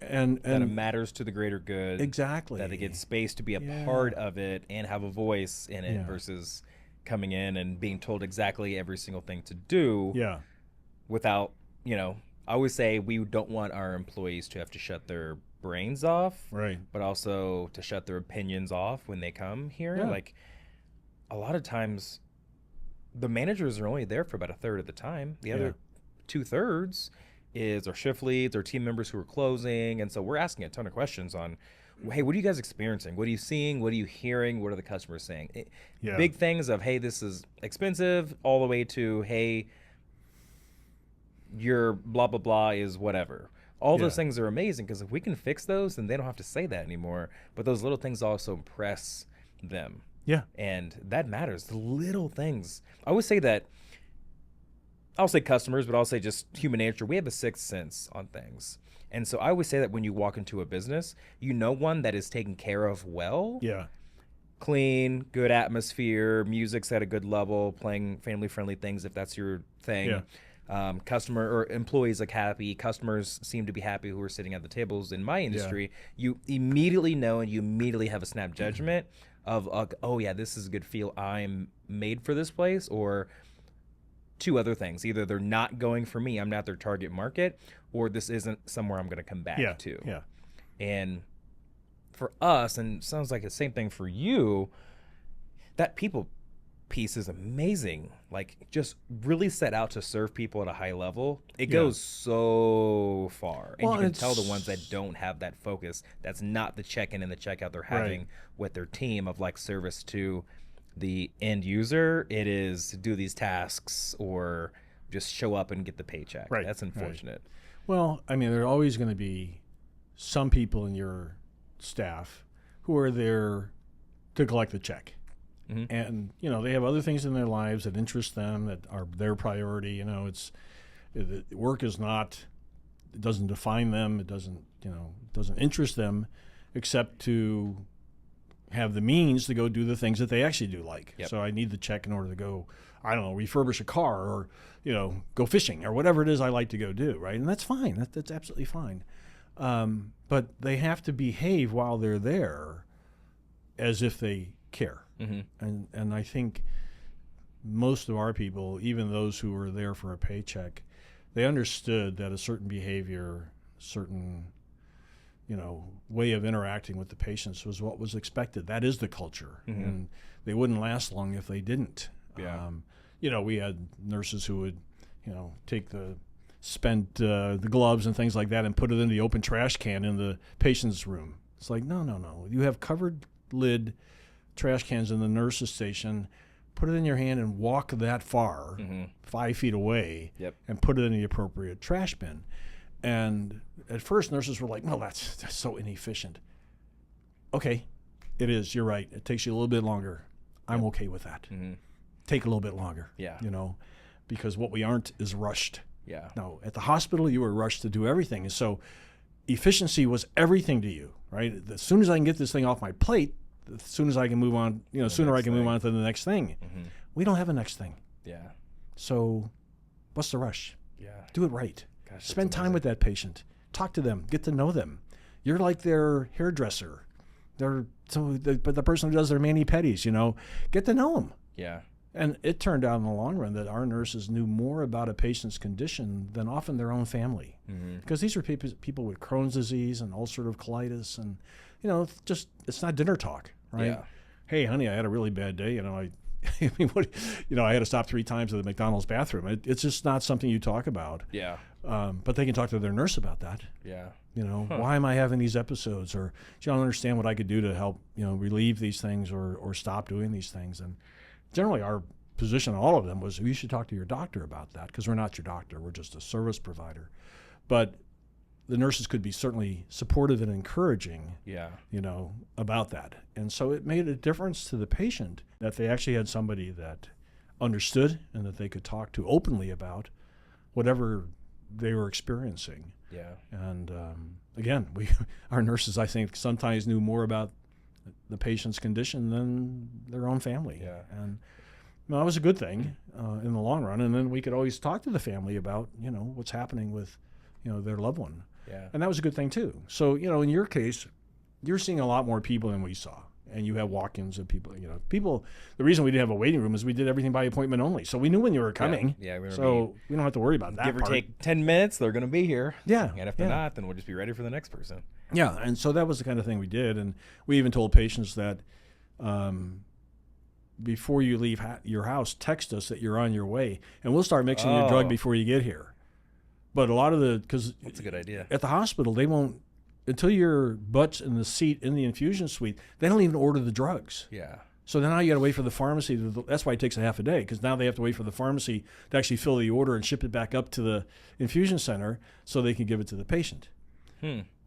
And that it matters to the greater good. Exactly. That they get space to be a part of it and have a voice in it versus coming in and being told exactly every single thing to do. Yeah. Without, I always say we don't want our employees to have to shut their brains off. Right. But also to shut their opinions off when they come here. Yeah. Like a lot of times the managers are only there for about a third of the time. The other 2/3 is our shift leads, our team members who are closing. And so we're asking a ton of questions on, hey, what are you guys experiencing? What are you seeing? What are you hearing? What are the customers saying? Big things of, hey, this is expensive, all the way to, hey, your blah, blah, blah is whatever. All those things are amazing, because if we can fix those, then they don't have to say that anymore. But those little things also impress them. Yeah. And that matters. The little things. I always say that, I'll say customers, but I'll say just human nature. We have a sixth sense on things. And so I always say that when you walk into a business, one that is taken care of well. Yeah. Clean, good atmosphere, music's at a good level, playing family-friendly things if that's your thing. customer or employees look happy, customers seem to be happy who are sitting at the tables in my industry, you immediately know and you immediately have a snap judgment of, oh yeah, this is a good feel. I'm made for this place, or two other things. Either they're not going for me, I'm not their target market, or this isn't somewhere I'm going to come back to. Yeah. And for us, and it sounds like the same thing for you, that people piece is amazing. Like, just really set out to serve people at a high level. It goes so far. And Well, you can tell the ones that don't have that focus, that's not the check-in and the checkout they're having with their team of like service to the end user. It is do these tasks or just show up and get the paycheck. Right. That's unfortunate. Well, I mean, there are always going to be some people in your staff who are there to collect the check. Mm-hmm. And, you know, they have other things in their lives that interest them, that are their priority. You know, work is not, it doesn't define them. It doesn't, doesn't interest them, except to have the means to go do the things that they actually do like. Yep. So I need the check in order to go, I don't know, refurbish a car, or, go fishing, or whatever it is I like to go do, right? And that's fine. That's absolutely fine. But they have to behave while they're there as if they care. Mm-hmm. And I think most of our people, even those who were there for a paycheck, they understood that a certain behavior, certain way of interacting with the patients was what was expected. That is the culture. Mm-hmm. And they wouldn't last long if they didn't. Yeah. We had nurses who would, take the spent the gloves and things like that and put it in the open trash can in the patient's room. It's like, no. You have covered lid trash cans in the nurse's station. Put it in your hand and walk that far, 5 feet away, and put it in the appropriate trash bin. And at first, nurses were like, "No, that's so inefficient." Okay, it is. You're right. It takes you a little bit longer. I'm okay with that. Mm-hmm. Take a little bit longer. Yeah. Because what we aren't is rushed. Yeah. No, at the hospital, you were rushed to do everything. And so efficiency was everything to you, right? As soon as I can get this thing off my plate, as soon as I can move on, sooner I can move on to the next thing. Mm-hmm. We don't have a next thing. Yeah. So what's the rush? Yeah. Do it right. Gosh, Spend time with that patient. Talk to them. Get to know them. You're like their hairdresser. But the person who does their mani-pedis, get to know them. Yeah. And it turned out in the long run that our nurses knew more about a patient's condition than often their own family. Mm-hmm. Because these are people with Crohn's disease and ulcerative colitis, and it's not dinner talk, right? Yeah. Hey, honey, I had a really bad day. I had to stop 3 times at the McDonald's bathroom. It's just not something you talk about. Yeah. But they can talk to their nurse about that. Yeah. Why am I having these episodes? Or do you don't understand what I could do to help, relieve these things or stop doing these things? And generally our position on all of them was, you should talk to your doctor about that, because we're not your doctor. We're just a service provider. But the nurses could be certainly supportive and encouraging, about that. And so it made a difference to the patient that they actually had somebody that understood and that they could talk to openly about whatever they were experiencing. Yeah. And again, our nurses, I think, sometimes knew more about the patient's condition than their own family. Yeah. And that was a good thing in the long run. And then we could always talk to the family about, what's happening with, their loved one. Yeah. And that was a good thing too. So, in your case, you're seeing a lot more people than we saw. And you have walk-ins of people, the reason we didn't have a waiting room is we did everything by appointment only. So we knew when you were coming. Yeah, we don't have to worry about that give or part. take 10 minutes, they're going to be here. Yeah. And if they're not, then we'll just be ready for the next person. Yeah. And so that was the kind of thing we did. And we even told patients that before you leave your house, text us that you're on your way, and we'll start mixing your drug before you get here. But a lot of because that's a good idea. At the hospital, they won't, until your butt's in the seat in the infusion suite, they don't even order the drugs. Yeah. So now you got to wait for the pharmacy. That's why it takes a half a day, because now they have to wait for the pharmacy to actually fill the order and ship it back up to the infusion center so they can give it to the patient.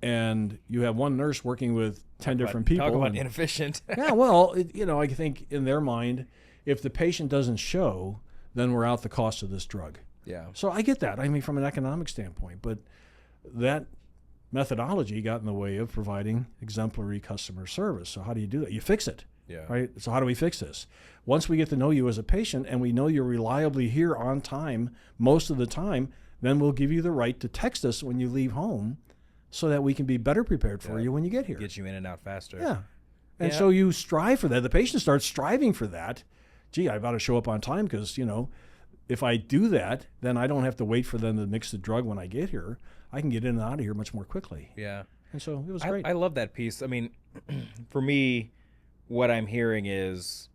And you have one nurse working with 10 different people. Talk about inefficient. Yeah, well, I think in their mind, if the patient doesn't show, then we're out the cost of this drug. Yeah. So I get that. I mean, from an economic standpoint, but that methodology got in the way of providing exemplary customer service. So how do you do that? You fix it. Yeah. Right? So how do we fix this? Once we get to know you as a patient and we know you're reliably here on time most of the time, then we'll give you the right to text us when you leave home so that we can be better prepared for you when you get here. Get you in and out faster. Yeah. And so you strive for that. The patient starts striving for that. Gee, I've got to show up on time because, if I do that, then I don't have to wait for them to mix the drug when I get here. I can get in and out of here much more quickly. Yeah. And so it was great. I love that piece. I mean, for me, what I'm hearing is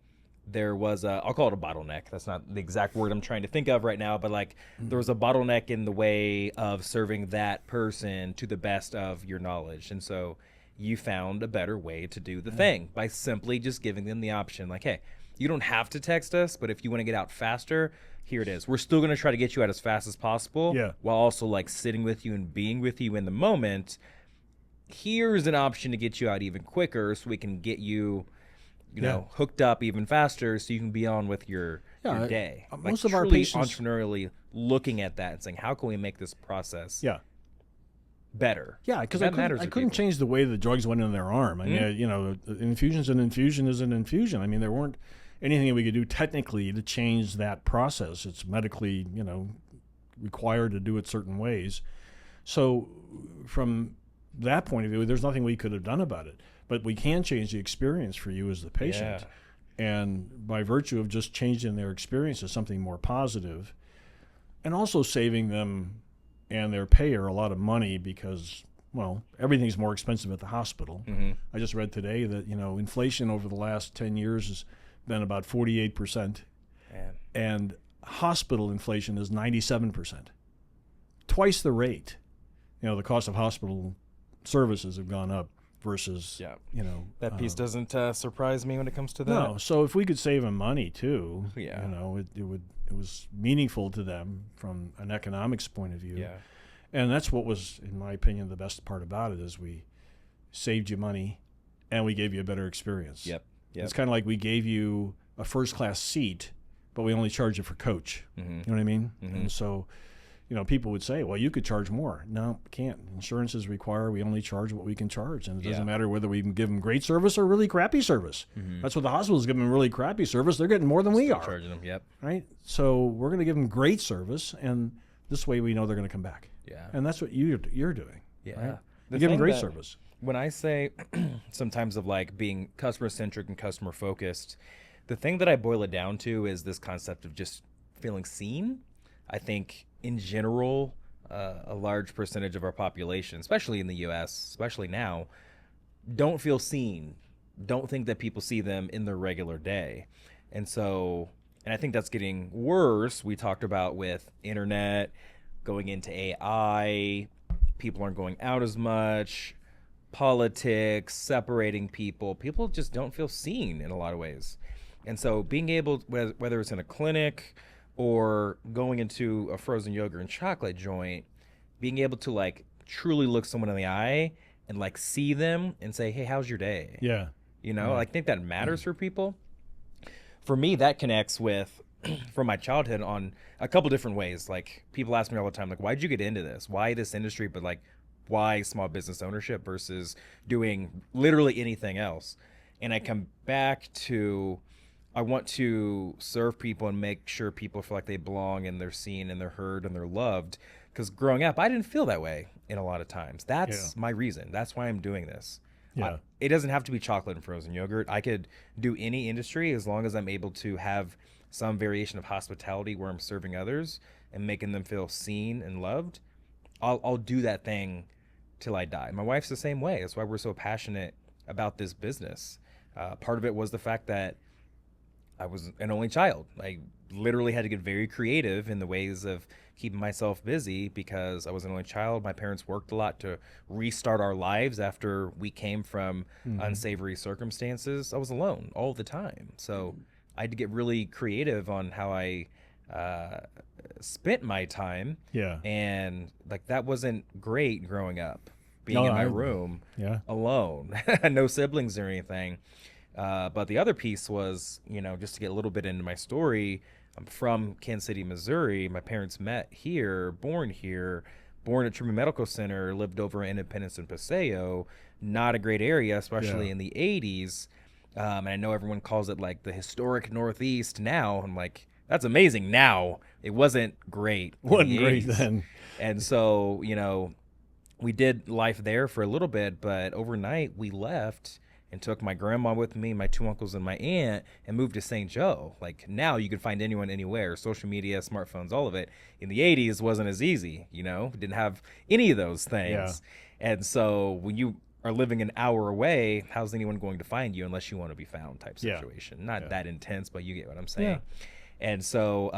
there was I'll call it a bottleneck. That's not the exact word I'm trying to think of right now, but like there was a bottleneck in the way of serving that person to the best of your knowledge. And so you found a better way to do the thing by simply just giving them the option. Like, hey, you don't have to text us, but if you want to get out faster, here it is. We're still going to try to get you out as fast as possible while also like sitting with you and being with you in the moment. Here's an option to get you out even quicker so we can get you, hooked up even faster so you can be on with your day. Most like of our truly patients entrepreneurially looking at that and saying, how can we make this process better? Yeah, because I couldn't change the way the drugs went in their arm. I mean, an infusion's an infusion is an infusion. I mean, there weren't anything that we could do technically to change that process. It's medically, required to do it certain ways. So from that point of view, there's nothing we could have done about it. But we can change the experience for you as the patient. Yeah. And by virtue of just changing their experience to something more positive, and also saving them and their payer a lot of money because, everything's more expensive at the hospital. Mm-hmm. I just read today that, inflation over the last 10 years has been about 48%. And hospital inflation is 97%. Twice the rate. The cost of hospital services have gone up versus, that piece doesn't surprise me when it comes to that. No, so if we could save them money too, it was meaningful to them from an economics point of view. Yeah. And that's what was, in my opinion, the best part about it is we saved you money and we gave you a better experience. Yep. It's kind of like we gave you a first-class seat, but we only charge you for coach. Mm-hmm. You know what I mean? Mm-hmm. And so, people would say, well, you could charge more. No, can't. Insurances require we only charge what we can charge. And it doesn't matter whether we give them great service or really crappy service. Mm-hmm. That's what the hospitals give them, really crappy service. They're getting more than we are. Charging them, yep. Right? So we're going to give them great service, and this way we know they're going to come back. Yeah. And that's what you're doing. Yeah. Right? You give them great service. When I say sometimes of like being customer-centric and customer-focused, the thing that I boil it down to is this concept of just feeling seen. I think in general, a large percentage of our population, especially in the U.S., especially now, don't feel seen, don't think that people see them in their regular day. And I think that's getting worse. We talked about with internet, going into AI, people aren't going out as much, politics, separating people. People just don't feel seen in a lot of ways. And so being able, whether it's in a clinic or going into a frozen yogurt and chocolate joint, being able to like truly look someone in the eye and like see them and say, hey, how's your day? Yeah. I think that matters for people. For me, that connects with from my childhood on a couple different ways. Like people ask me all the time, like, why'd you get into this? Why this industry? But like, why small business ownership versus doing literally anything else? And I come back to, I want to serve people and make sure people feel like they belong and they're seen and they're heard and they're loved. Because growing up, I didn't feel that way in a lot of times. That's my reason. That's why I'm doing this. Yeah. It doesn't have to be chocolate and frozen yogurt. I could do any industry as long as I'm able to have some variation of hospitality where I'm serving others and making them feel seen and loved. I'll do that thing till I die. My wife's the same way. That's why we're so passionate about this business. Part of it was the fact that I was an only child. I literally had to get very creative in the ways of keeping myself busy because I was an only child. My parents worked a lot to restart our lives after we came from unsavory circumstances. I was alone all the time. So I had to get really creative on how I spent my time. Yeah. And like that wasn't great growing up, being in my room alone, no siblings or anything. But the other piece was, just to get a little bit into my story, I'm from Kansas City, Missouri. My parents met here, born at Truman Medical Center, lived over in Independence and Paseo. Not a great area, especially in the 80s. And I know everyone calls it like the historic Northeast now. I'm like, that's amazing now. It wasn't great in Wasn't the great 80s. then. And so, we did life there for a little bit, but overnight we left and took my grandma with me, my two uncles, and my aunt, and moved to St. Joe. Like now you can find anyone anywhere, social media, smartphones, all of it. In the 80s wasn't as easy, We didn't have any of those things. And so when you are living an hour away, how's anyone going to find you unless you want to be found type Yeah. situation? Not Yeah. that intense, but you get what I'm saying. Yeah. And so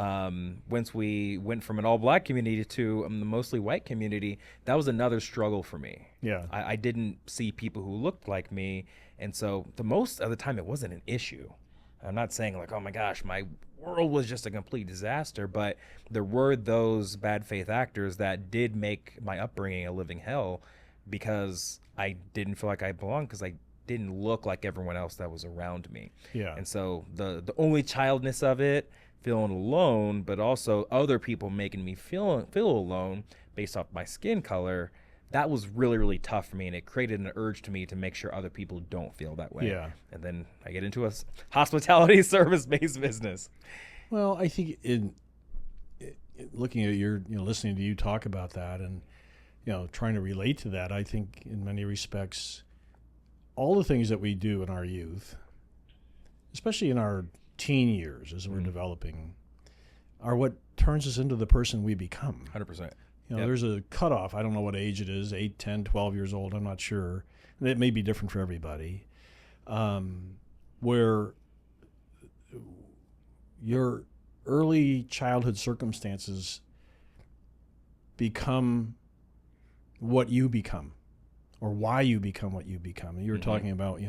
once we went from an all-black community to the mostly white community, that was another struggle for me. Yeah. I didn't see people who looked like me. And so the most of the time, it wasn't an issue. I'm not saying like, oh my gosh, my world was just a complete disaster. But there were those bad faith actors that did make my upbringing a living hell because I didn't feel like I belonged because I didn't look like everyone else that was around me. Yeah. And so the only childness of it, feeling alone, but also other people making me feel alone based off my skin color, that was really, really tough for me. And it created an urge to me to make sure other people don't feel that way. Yeah. And then I get into a hospitality service-based business. Well, I think in looking at your, listening to you talk about that and, trying to relate to that, I think in many respects, all the things that we do in our youth, especially in our teen years as we're developing, are what turns us into the person we become. 100%. There's a cutoff. I don't know what age it is, 8, 10, 12 years old. I'm not sure. And it may be different for everybody. Where your early childhood circumstances become what you become or why you become what you become. And you were talking about,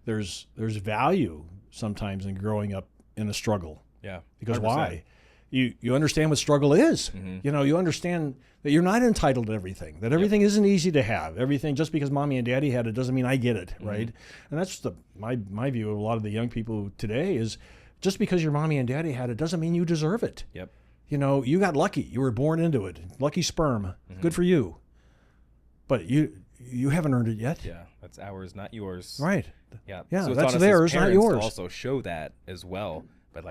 there's value sometimes in growing up in a struggle. Yeah. Because 100%. why? You understand what struggle is. Mm-hmm. You understand that you're not entitled to everything, that everything isn't easy to have. Everything, just because mommy and daddy had it doesn't mean I get it, right? And that's my view of a lot of the young people today is just because your mommy and daddy had it doesn't mean you deserve it. Yep. You got lucky. You were born into it. Lucky sperm. Good for you. But you haven't earned it yet. Yeah. That's ours, not yours. Right. Yeah. Yeah, So it's that's on us as theirs, not parents yours. to also show that as well. But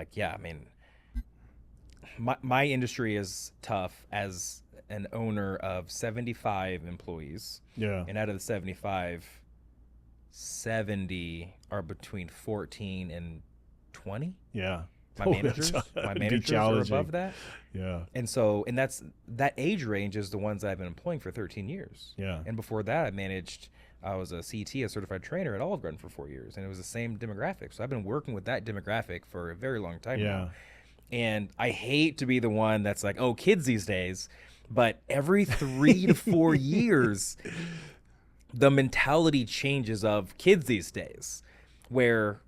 my industry is tough as an owner of 75 employees. Yeah. And out of the 75, 70 are between 14 and 20. Yeah. My Oh, managers are challenging. above that. Yeah. And that's that age range is the ones I've been employing for 13 years. Yeah. And before that, I was a CT, a certified trainer at Olive Garden for 4 years, and it was the same demographic. So I've been working with that demographic for a very long time now. And I hate to be the one that's like, oh, kids these days, but every 3 to 4 years, the mentality changes of kids these days, where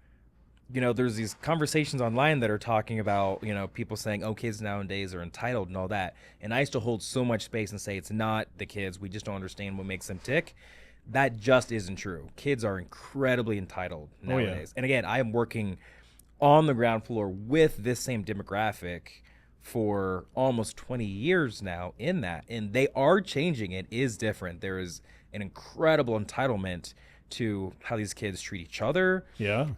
there's these conversations online that are talking about, people saying, oh, kids nowadays are entitled and all that. And I used to hold so much space and say, it's not the kids. We just don't understand what makes them tick. That just isn't true. Kids are incredibly entitled nowadays. Oh, yeah. And again, I am working on the ground floor with this same demographic for almost 20 years now in that. And they are changing. It is different. There is an incredible entitlement to how these kids treat each other,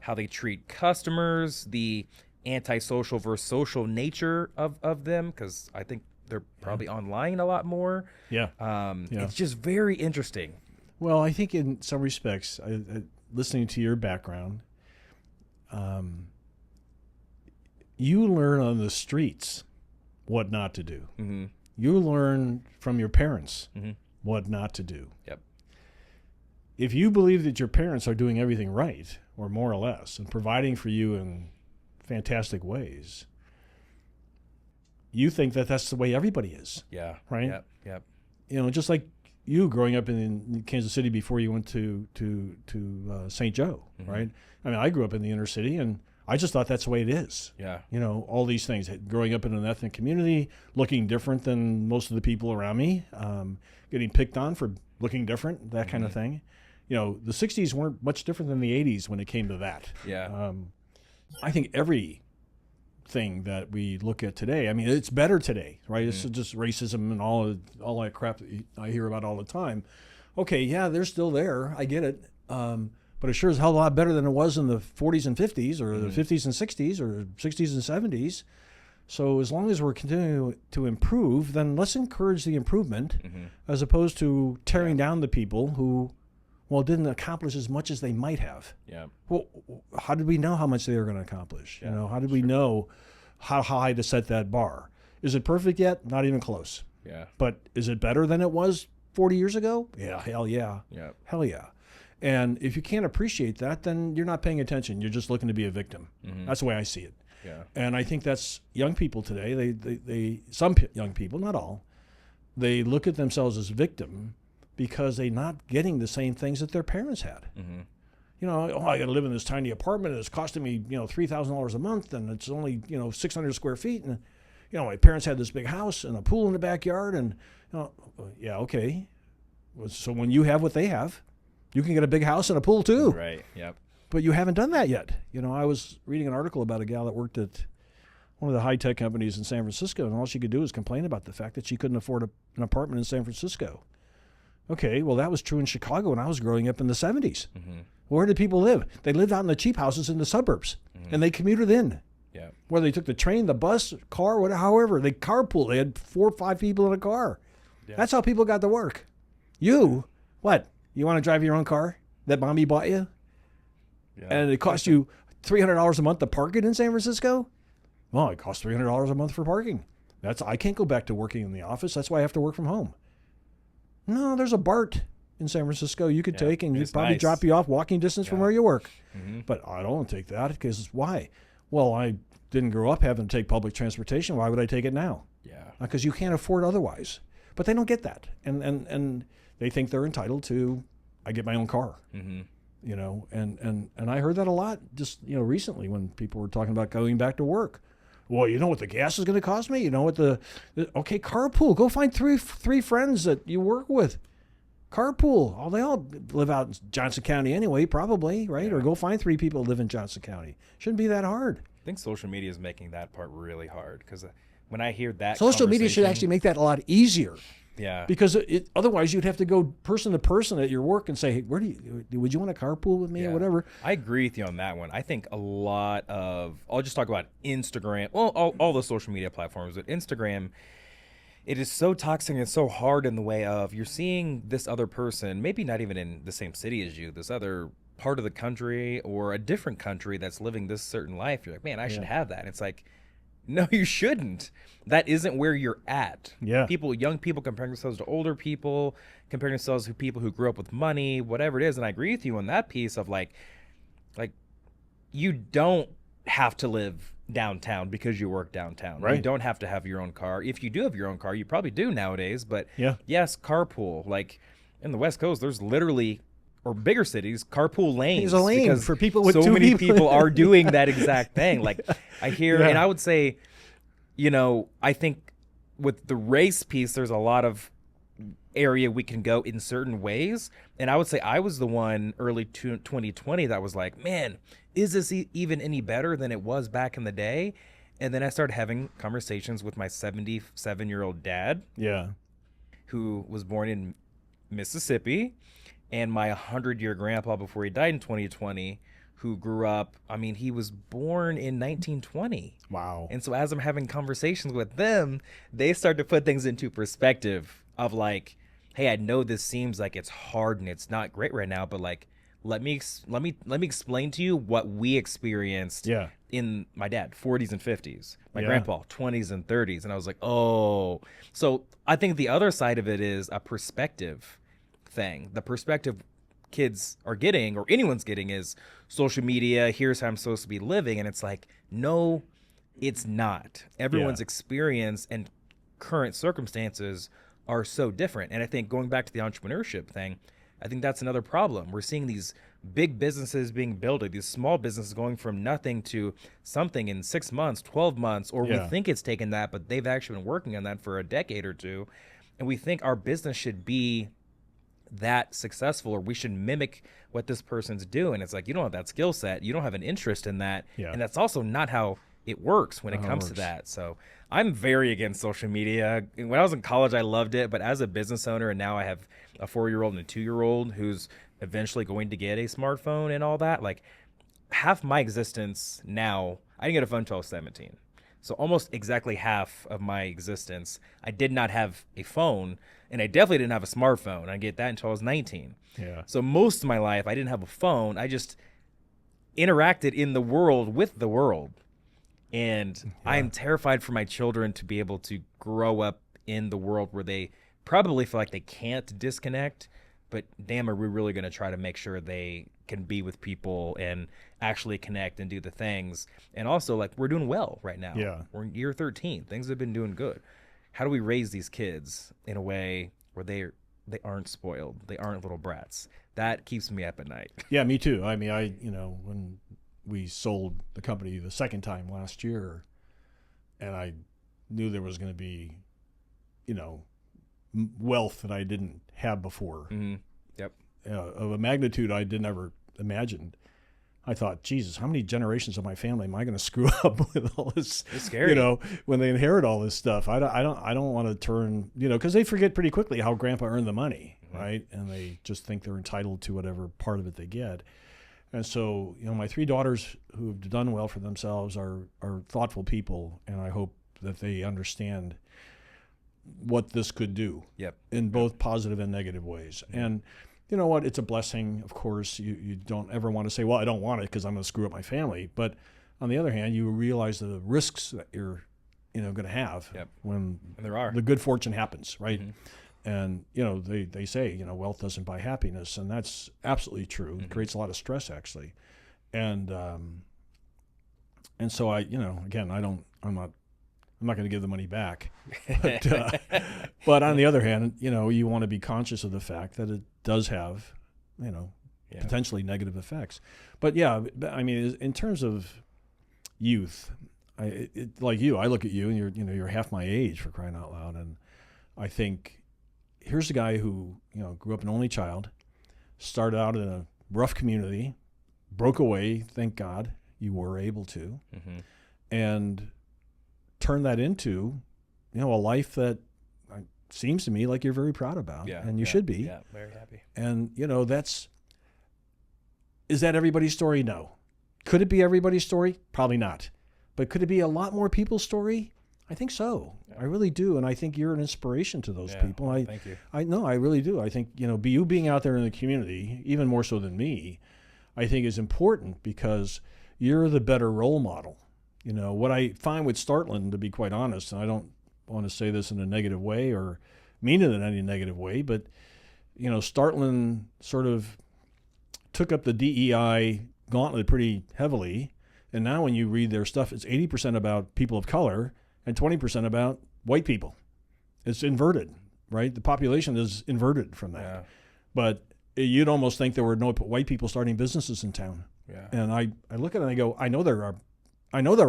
how they treat customers, the antisocial versus social nature of them, because I think they're probably online a lot more. It's just very interesting. Well, I think in some respects, listening to your background, you learn on the streets what not to do. Mm-hmm. You learn from your parents Mm-hmm. what not to do. Yep. If you believe that your parents are doing everything right, or more or less, and providing for you in fantastic ways, you think that that's the way everybody is. Yeah. Right? Yep. Just like you growing up in Kansas City before you went to St. Joe, right? I mean, I grew up in the inner city, and I just thought that's the way it is. Yeah. All these things. Growing up in an ethnic community, looking different than most of the people around me, getting picked on for looking different, that kind of thing. The 60s weren't much different than the 80s when it came to that. Yeah. I think everything that we look at today, I mean, it's better today, right? It's just racism and all that crap that I hear about all the time. Okay, yeah, they're still there. I get it. but it sure is a hell of a lot better than it was in the 40s and 50s, or the 50s and 60s, or 60s and 70s. So as long as we're continuing to improve, then let's encourage the improvement, as opposed to tearing down the people who, well, didn't accomplish as much as they might have. Yeah. Well, how did we know how much they were going to accomplish? You know, how did we know how high to set that bar? Is it perfect yet? Not even close. Yeah. But is it better than it was 40 years ago? Yeah, hell yeah. Yeah. Hell yeah. And if you can't appreciate that, then you're not paying attention. You're just looking to be a victim. That's the way I see it. Yeah. And I think that's young people today. Some young people, not all, they look at themselves as victim because they're not getting the same things that their parents had. You know, oh, I got to live in this tiny apartment, and it's costing me, $3,000 a month, and it's only, 600 square feet, and my parents had this big house and a pool in the backyard, and yeah, okay. So when you have what they have, you can get a big house and a pool too. Right. Yep. But you haven't done that yet. I was reading an article about a gal that worked at one of the high-tech companies in San Francisco, and all she could do was complain about the fact that she couldn't afford an apartment in San Francisco. Okay, well, that was true in Chicago when I was growing up in the 70s. Where did people live? They lived out in the cheap houses in the suburbs, and they commuted in. Yeah. Whether they took the train, the bus, car, whatever, however, they carpooled. They had 4 or 5 people in a car. Yeah. That's how people got to work. You, what? You want to drive your own car that mommy bought you? Yeah. And it cost you $300 a month to park it in San Francisco? Well, it costs $300 a month for parking. I can't go back to working in the office. That's why I have to work from home. No, there's a BART in San Francisco you could take, and you'd probably drop you off walking distance from where you work. But I don't take that, because why? Well, I didn't grow up having to take public transportation. Why would I take it now? Yeah. Because you can't afford otherwise. But they don't get that. And they think they're entitled to, I get my own car. And I heard that a lot just, recently when people were talking about going back to work. Well, you know what the gas is going to cost me? You know what okay, carpool. Go find three friends that you work with. Carpool. Oh, they all live out in Johnson County anyway, probably, right? Yeah. Or go find 3 people that live in Johnson County. Shouldn't be that hard. I think social media is making that part really hard, because when I hear that, social media should actually make that a lot easier. Yeah. Because otherwise you'd have to go person to person at your work and say, hey, would you want to carpool with me or whatever? I agree with you on that one. I think a lot I'll just talk about Instagram, well, all the social media platforms, but Instagram, it is so toxic and so hard in the way of you're seeing this other person, maybe not even in the same city as you, this other part of the country or a different country that's living this certain life. You're like, man, I should have that. And it's like, no, you shouldn't. That isn't where you're at. Yeah. Young people comparing themselves to older people, comparing themselves to people who grew up with money, whatever it is. And I agree with you on that piece of like you don't have to live downtown because you work downtown. Right. You don't have to have your own car. If you do have your own car, you probably do nowadays. But yes, carpool. Like in the West Coast, there's literally, or bigger cities, carpool lanes. There's a lane for people with so 2 many people. people are doing that exact thing. Like I hear, and I would say, I think with the race piece, there's a lot of area we can go in certain ways. And I would say I was the one early 2020 that was like, man, is this even any better than it was back in the day? And then I started having conversations with my 77-year-old dad. Yeah. Who was born in Mississippi, and my 100-year grandpa before he died in 2020, who grew up, he was born in 1920. Wow. And so as I'm having conversations with them, they start to put things into perspective of like, hey, I know this seems like it's hard and it's not great right now, but like, let me explain to you what we experienced in my dad, 40s and 50s, my grandpa, 20s and 30s. And I was like, oh. So I think the other side of it is a perspective thing. The perspective kids are getting, or anyone's getting, is social media. Here's how I'm supposed to be living. And it's like, no, it's not. Everyone's experience and current circumstances are so different. And I think going back to the entrepreneurship thing, I think that's another problem. We're seeing these big businesses being built, these small businesses going from nothing to something in 6 months, 12 months, or we think it's taken that, but they've actually been working on that for a decade or two. And we think our business should be that successful, or we should mimic what this person's doing. It's like, you don't have that skill set. You don't have an interest in that. Yeah. And that's also not how it works when it comes to that. So I'm very against social media. When I was in college, I loved it. But as a business owner, and now I have a 4-year-old and a 2-year-old who's eventually going to get a smartphone and all that, like half my existence now, I didn't get a phone until I was 17. So almost exactly half of my existence, I did not have a phone, and I definitely didn't have a smartphone. I get that until I was 19. Yeah. So most of my life, I didn't have a phone. I just interacted in the world with the world. And I am terrified for my children to be able to grow up in the world where they probably feel like they can't disconnect. But damn, are we really going to try to make sure they can be with people and actually connect and do the things? And also, like, we're doing well right now. Yeah. We're in year 13. Things have been doing good. How do we raise these kids in a way where they aren't spoiled? They aren't little brats. That keeps me up at night. Yeah, me too. I mean, when we sold the company the second time last year, and I knew there was going to be, wealth that I didn't have before. Mm-hmm. Yep. Of a magnitude I didn't ever imagine. I thought, Jesus, how many generations of my family am I going to screw up with all this? It's scary. When they inherit all this stuff. I don't want to turn, because they forget pretty quickly how Grandpa earned the money, right? And they just think they're entitled to whatever part of it they get. And so, my 3 daughters who have done well for themselves are thoughtful people, and I hope that they understand what this could do. Yep. In both positive and negative ways. And you know what? It's a blessing, of course. You don't ever want to say, well, I don't want it because I'm going to screw up my family. But on the other hand, you realize the risks that you're going to have when and there are. The good fortune happens, right? Mm-hmm. And, they say, wealth doesn't buy happiness. And that's absolutely true. It creates a lot of stress, actually. And so again, I'm not going to give the money back. But on the other hand, you want to be conscious of the fact that it does have, potentially negative effects. But yeah, I mean, in terms of youth, like you, I look at you and you're half my age, for crying out loud. And I think here's a guy who, grew up an only child, started out in a rough community, broke away. Thank God you were able to. Mm-hmm. And turn that into, a life that seems to me like you're very proud about, and you should be. Yeah, very happy. And is that everybody's story? No. Could it be everybody's story? Probably not. But could it be a lot more people's story? I think so. Yeah. I really do, and I think you're an inspiration to those people. Thank you. I really do. I think you being out there in the community, even more so than me, I think is important because you're the better role model. What I find with Startland, to be quite honest, and I don't want to say this in a negative way or mean it in any negative way, but, Startland sort of took up the DEI gauntlet pretty heavily. And now when you read their stuff, it's 80% about people of color and 20% about white people. It's inverted, right? The population is inverted from that. Yeah. But you'd almost think there were no white people starting businesses in town. Yeah. And I look at it and I go, I know there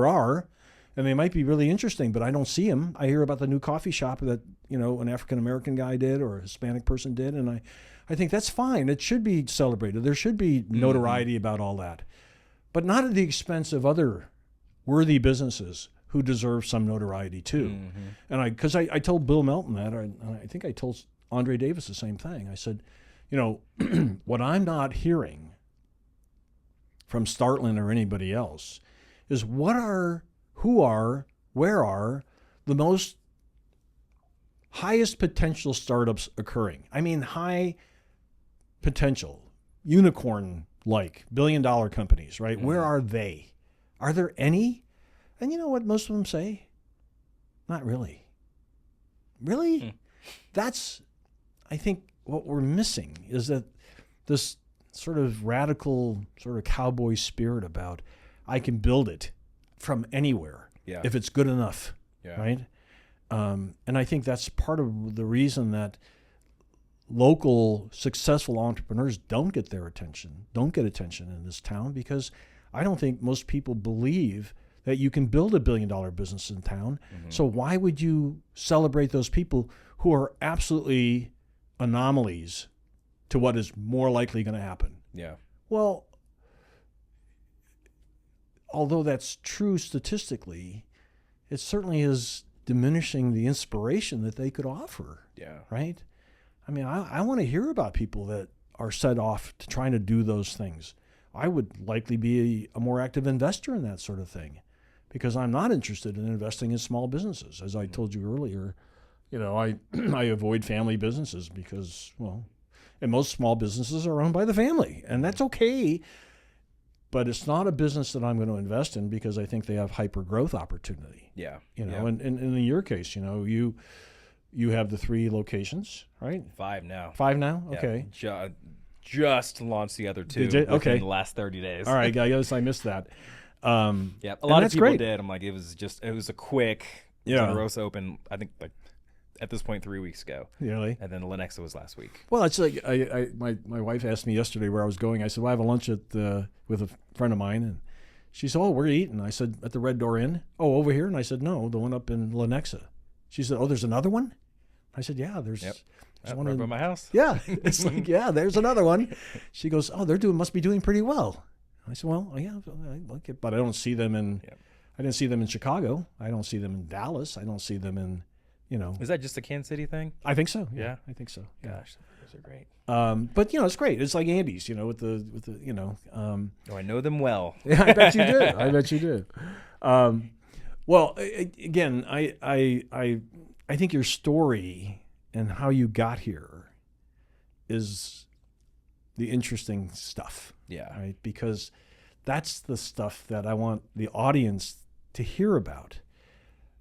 are, and they might be really interesting, but I don't see them. I hear about the new coffee shop that, an African-American guy did or a Hispanic person did, and I think that's fine. It should be celebrated. There should be notoriety about all that, but not at the expense of other worthy businesses who deserve some notoriety too. Mm-hmm. And because I told Bill Melton that, and I think I told Andre Davis the same thing. I said, what I'm not hearing from Startland or anybody else is where are the most highest potential startups occurring? I mean, high potential, unicorn-like, billion-dollar companies, right? Mm. Where are they? Are there any? And you know what most of them say? Not really. Really? Mm. That's, I think, what we're missing is that this sort of radical, sort of cowboy spirit about I can build it from anywhere if it's good enough, right? And I think that's part of the reason that local successful entrepreneurs don't get attention in this town, because I don't think most people believe that you can build $1 billion business in town. Mm-hmm. So why would you celebrate those people who are absolutely anomalies to what is more likely going to happen? Yeah. Well, although that's true statistically, it certainly is diminishing the inspiration that they could offer. Yeah. Right? I mean, I want to hear about people that, are set off to trying to do those things. I would likely be a more active investor in that sort of thing, because I'm not interested in investing in small businesses. As I told you earlier, I I avoid family businesses because, well, and most small businesses are owned by the family, and that's okay. But it's not a business that I'm going to invest in because I think they have hyper growth opportunity. Yeah. And in your case, you have the 3 locations, right? 5 now. 5 now? Okay. Yeah, just launched the other 2 Did you? within Okay. the last 30 days. All right, I guess I missed that. Yeah, a lot of people great. did. I'm like, it was a quick Generosa open, I think, like at this point 3 weeks ago. Really? And then Lenexa was last week. Well, it's like my wife asked me yesterday where I was going. I said, well, I have a lunch with a friend of mine, and she said, oh, where are you eating? I said, at the Red Door Inn. Oh, over here? And I said, no, the one up in Lenexa. She said, oh, there's another one? I said, yeah, there's one right by my house. Yeah, it's like, yeah, there's another one. She goes, oh, must be doing pretty well. I said, well, yeah, okay, but I don't see them in. Yep. I didn't see them in Chicago. I don't see them in Dallas. I don't see them in, Is that just a Kansas City thing? I think so. Yeah, I think so. Yeah. Gosh, those are great. But it's great. It's like Andy's, with the Oh, I know them well. Yeah, I bet you do. I bet you do. Well, again, I think your story and how you got here is the interesting stuff. Yeah. Right? Because that's the stuff that I want the audience to hear about.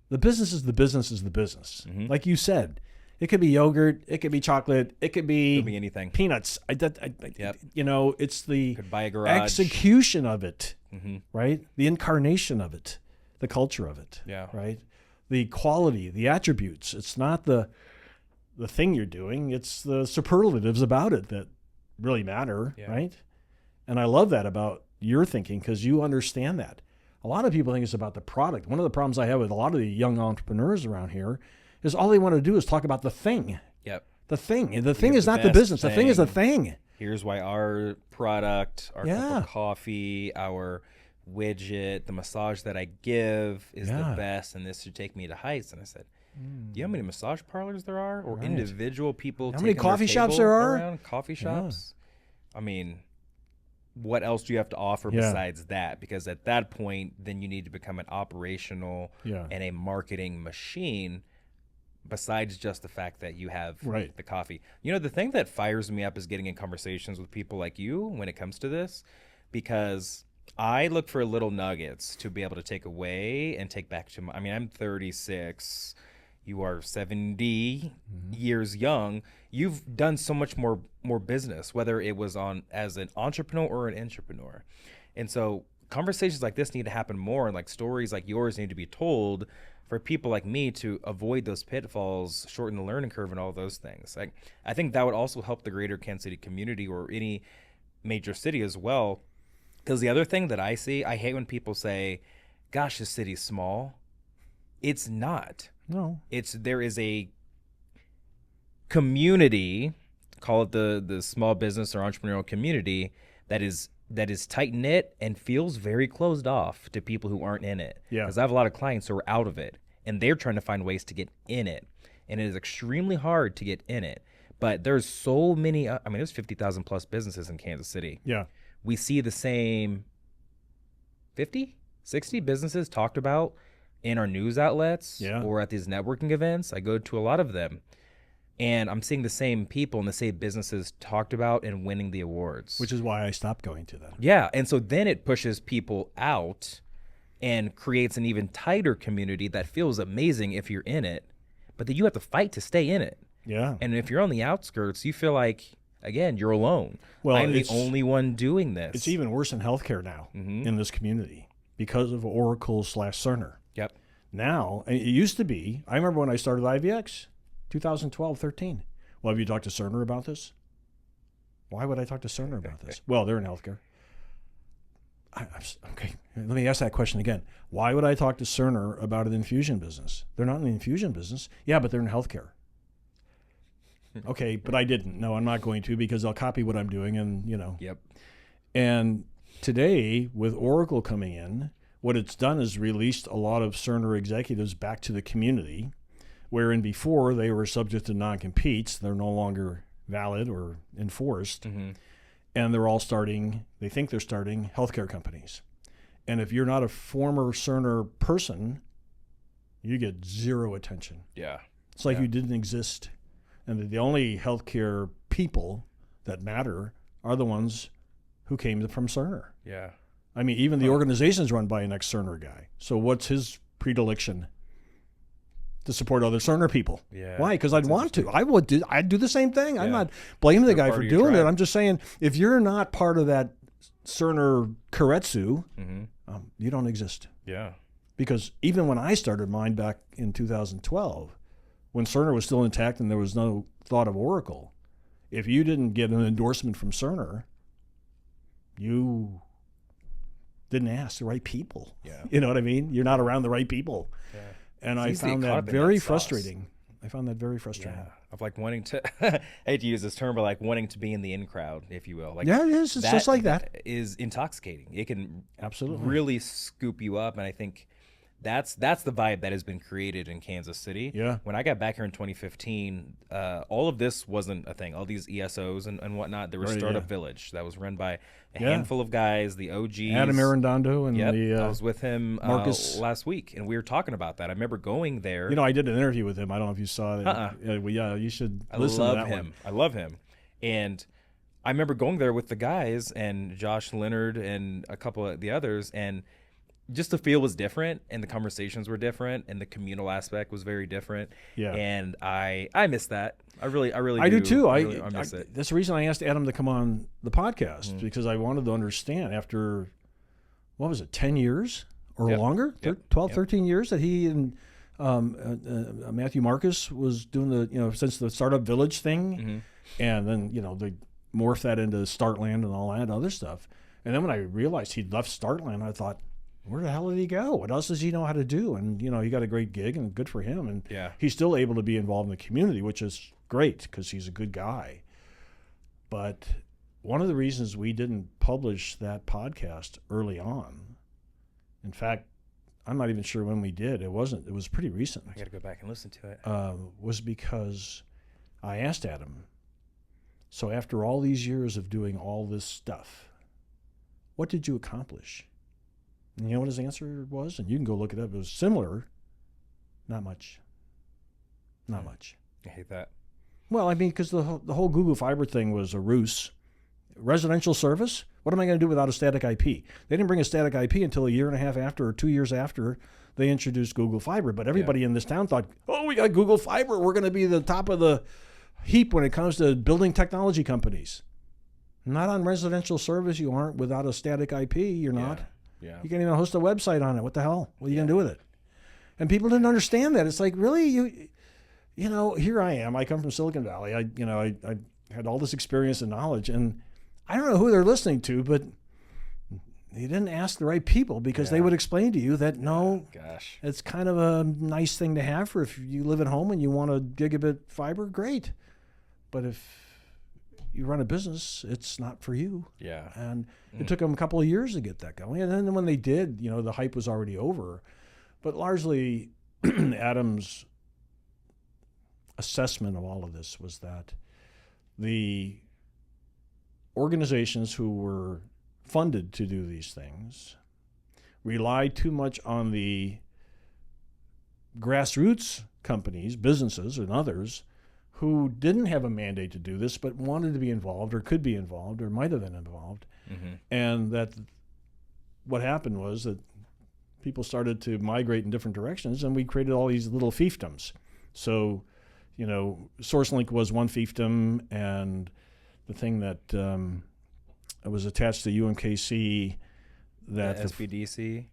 The business is the business is the business. Mm-hmm. Like you said, it could be yogurt, it could be chocolate, it could be anything. Peanuts. Yep. It's the could buy a garage. Execution of it, mm-hmm. right? The incarnation of it, the culture of it, yeah. right? The quality, the attributes. It's not the thing you're doing. It's the superlatives about it that really matter, right? And I love that about your thinking because you understand that. A lot of people think it's about the product. One of the problems I have with a lot of the young entrepreneurs around here is all they want to do is talk about the thing. Yep. The thing. The thing is not the business. The thing is the thing. Here's why our product, our cup of coffee, our widget, the massage that I give is the best, and this should take me to heights. And I said, do you know how many massage parlors there are, or individual people? How many coffee shops there are? Around coffee shops. I mean, what else do you have to offer besides that? Because at that point, then you need to become an operational and a marketing machine. Besides just the fact that you have the coffee. The thing that fires me up is getting in conversations with people like you when it comes to this, because I look for little nuggets to be able to take away and take back to I'm 36. You are 70 years young. You've done so much more business, whether it was as an entrepreneur or an intrapreneur. And so conversations like this need to happen more, and like stories like yours need to be told for people like me to avoid those pitfalls, shorten the learning curve, and all those things. I think that would also help the greater Kansas City community or any major city as well. Because the other thing that I see, I hate when people say, gosh, this city's small. It's not. No. There is a community, call it the small business or entrepreneurial community, that is tight-knit and feels very closed off to people who aren't in it. Yeah. Because I have a lot of clients who are out of it, and they're trying to find ways to get in it. And it is extremely hard to get in it. But there's so many, there's 50,000 plus businesses in Kansas City. Yeah. We see the same 50, 60 businesses talked about in our news outlets or at these networking events. I go to a lot of them. And I'm seeing the same people and the same businesses talked about and winning the awards. Which is why I stopped going to them. Yeah. And so then it pushes people out and creates an even tighter community that feels amazing if you're in it. But then you have to fight to stay in it. Yeah. And if you're on the outskirts, you feel like, again, you're alone. Well, I'm the only one doing this. It's even worse in healthcare now in this community because of Oracle/Cerner. Yep. Now, it used to be, I remember when I started IVX, 2012, 13. Well, have you talked to Cerner about this? Why would I talk to Cerner about this? Well, they're in healthcare. Okay, let me ask that question again. Why would I talk to Cerner about an infusion business? They're not in the infusion business. Yeah, but they're in healthcare. Okay, but I didn't. No, I'm not going to because they'll copy what I'm doing and, Yep. And today, with Oracle coming in, what it's done is released a lot of Cerner executives back to the community, wherein before they were subject to non-competes. They're no longer valid or enforced. Mm-hmm. And they think they're starting healthcare companies. And if you're not a former Cerner person, you get zero attention. Yeah. It's like you didn't exist. And the only healthcare people that matter are the ones who came from Cerner. Yeah. I mean, even the organization's run by an ex-Cerner guy. So what's his predilection? To support other Cerner people. Yeah. Why? Because I'd want to. I'd do the same thing. Yeah. I'm not blaming the guy Part for of your doing it. tribe. I'm just saying, if you're not part of that Cerner Keiretsu, Mm-hmm. you don't exist. Yeah. Because even when I started mine back in 2012, when Cerner was still intact and there was no thought of Oracle, if you didn't get an endorsement from Cerner, you didn't ask the right people. Yeah. You know what I mean? You're not around the right people. Yeah. And It's I easy to found get caught that up in very that sauce. frustrating. I found that very frustrating. Yeah. Of like wanting to, I hate to use this term, but like wanting to be in the in crowd, if you will. Like Yeah, it is. It's just like that. Is intoxicating. It can Absolutely. really scoop you up, and I think that's the vibe that has been created in Kansas City. Yeah. When I got back here in 2015, all of this wasn't a thing. All these ESOs and whatnot. There was Right, Startup yeah. Village that was run by a Yeah. handful of guys, the OGs. Adam Arredondo and Yep, the I was with him Marcus. last week, and we were talking about that. I remember going there. You know, I did an interview with him. I don't know if you saw it. Uh-uh. Yeah, you should I listen love to that him. one. I love him. And I remember going there with the guys and Josh Leonard and a couple of the others, and just the feel was different, and the conversations were different, and the communal aspect was very different. Yeah. And I miss that. I really I do too. I miss it. That's the reason I asked Adam to come on the podcast, Mm-hmm. because I wanted to understand after, what was it, 10 years or Yep. longer? Yep. 12, Yep. 13 years that he and Matthew Marcus was doing since the Startup Village thing. Mm-hmm. And then, they morphed that into Startland and all that other stuff. And then when I realized he'd left Startland, I thought, where the hell did he go? What else does he know how to do? And, he got a great gig, and good for him. And Yeah. he's still able to be involved in the community, which is great because he's a good guy. But one of the reasons we didn't publish that podcast early on, in fact, I'm not even sure when we did. It was pretty recent. I got to go back and listen to it. Was because I asked Adam, so after all these years of doing all this stuff, what did you accomplish? And you know what his answer was? And you can go look it up. It was similar. Not much. Not much. I hate that. Well, I mean, because the whole Google Fiber thing was a ruse. Residential service? What am I going to do without a static IP? They didn't bring a static IP until a year and a half after, or 2 years after they introduced Google Fiber. But everybody in this town thought, oh, we got Google Fiber. We're going to be the top of the heap when it comes to building technology companies. Not on residential service. You aren't without a static IP. You're not. Yeah. You can't even host a website on it. What the hell? What are you going to do with it? And people didn't understand that. It's like, really? You know, here I am. I come from Silicon Valley. I had all this experience and knowledge, and I don't know who they're listening to, but you didn't ask the right people, because they would explain to you that, no, Gosh. it's kind of a nice thing to have for if you live at home and you want a gigabit fiber, great. But if you run a business, it's not for you. Yeah. And it took them a couple of years to get that going. And then when they did, the hype was already over. But largely, Adam's assessment of all of this was that the organizations who were funded to do these things relied too much on the grassroots companies, businesses, and others who didn't have a mandate to do this but wanted to be involved, or could be involved, or might have been involved. Mm-hmm. And that what happened was that people started to migrate in different directions, and we created all these little fiefdoms. So, SourceLink was one fiefdom, and the thing that was attached to UMKC, that The SBDC.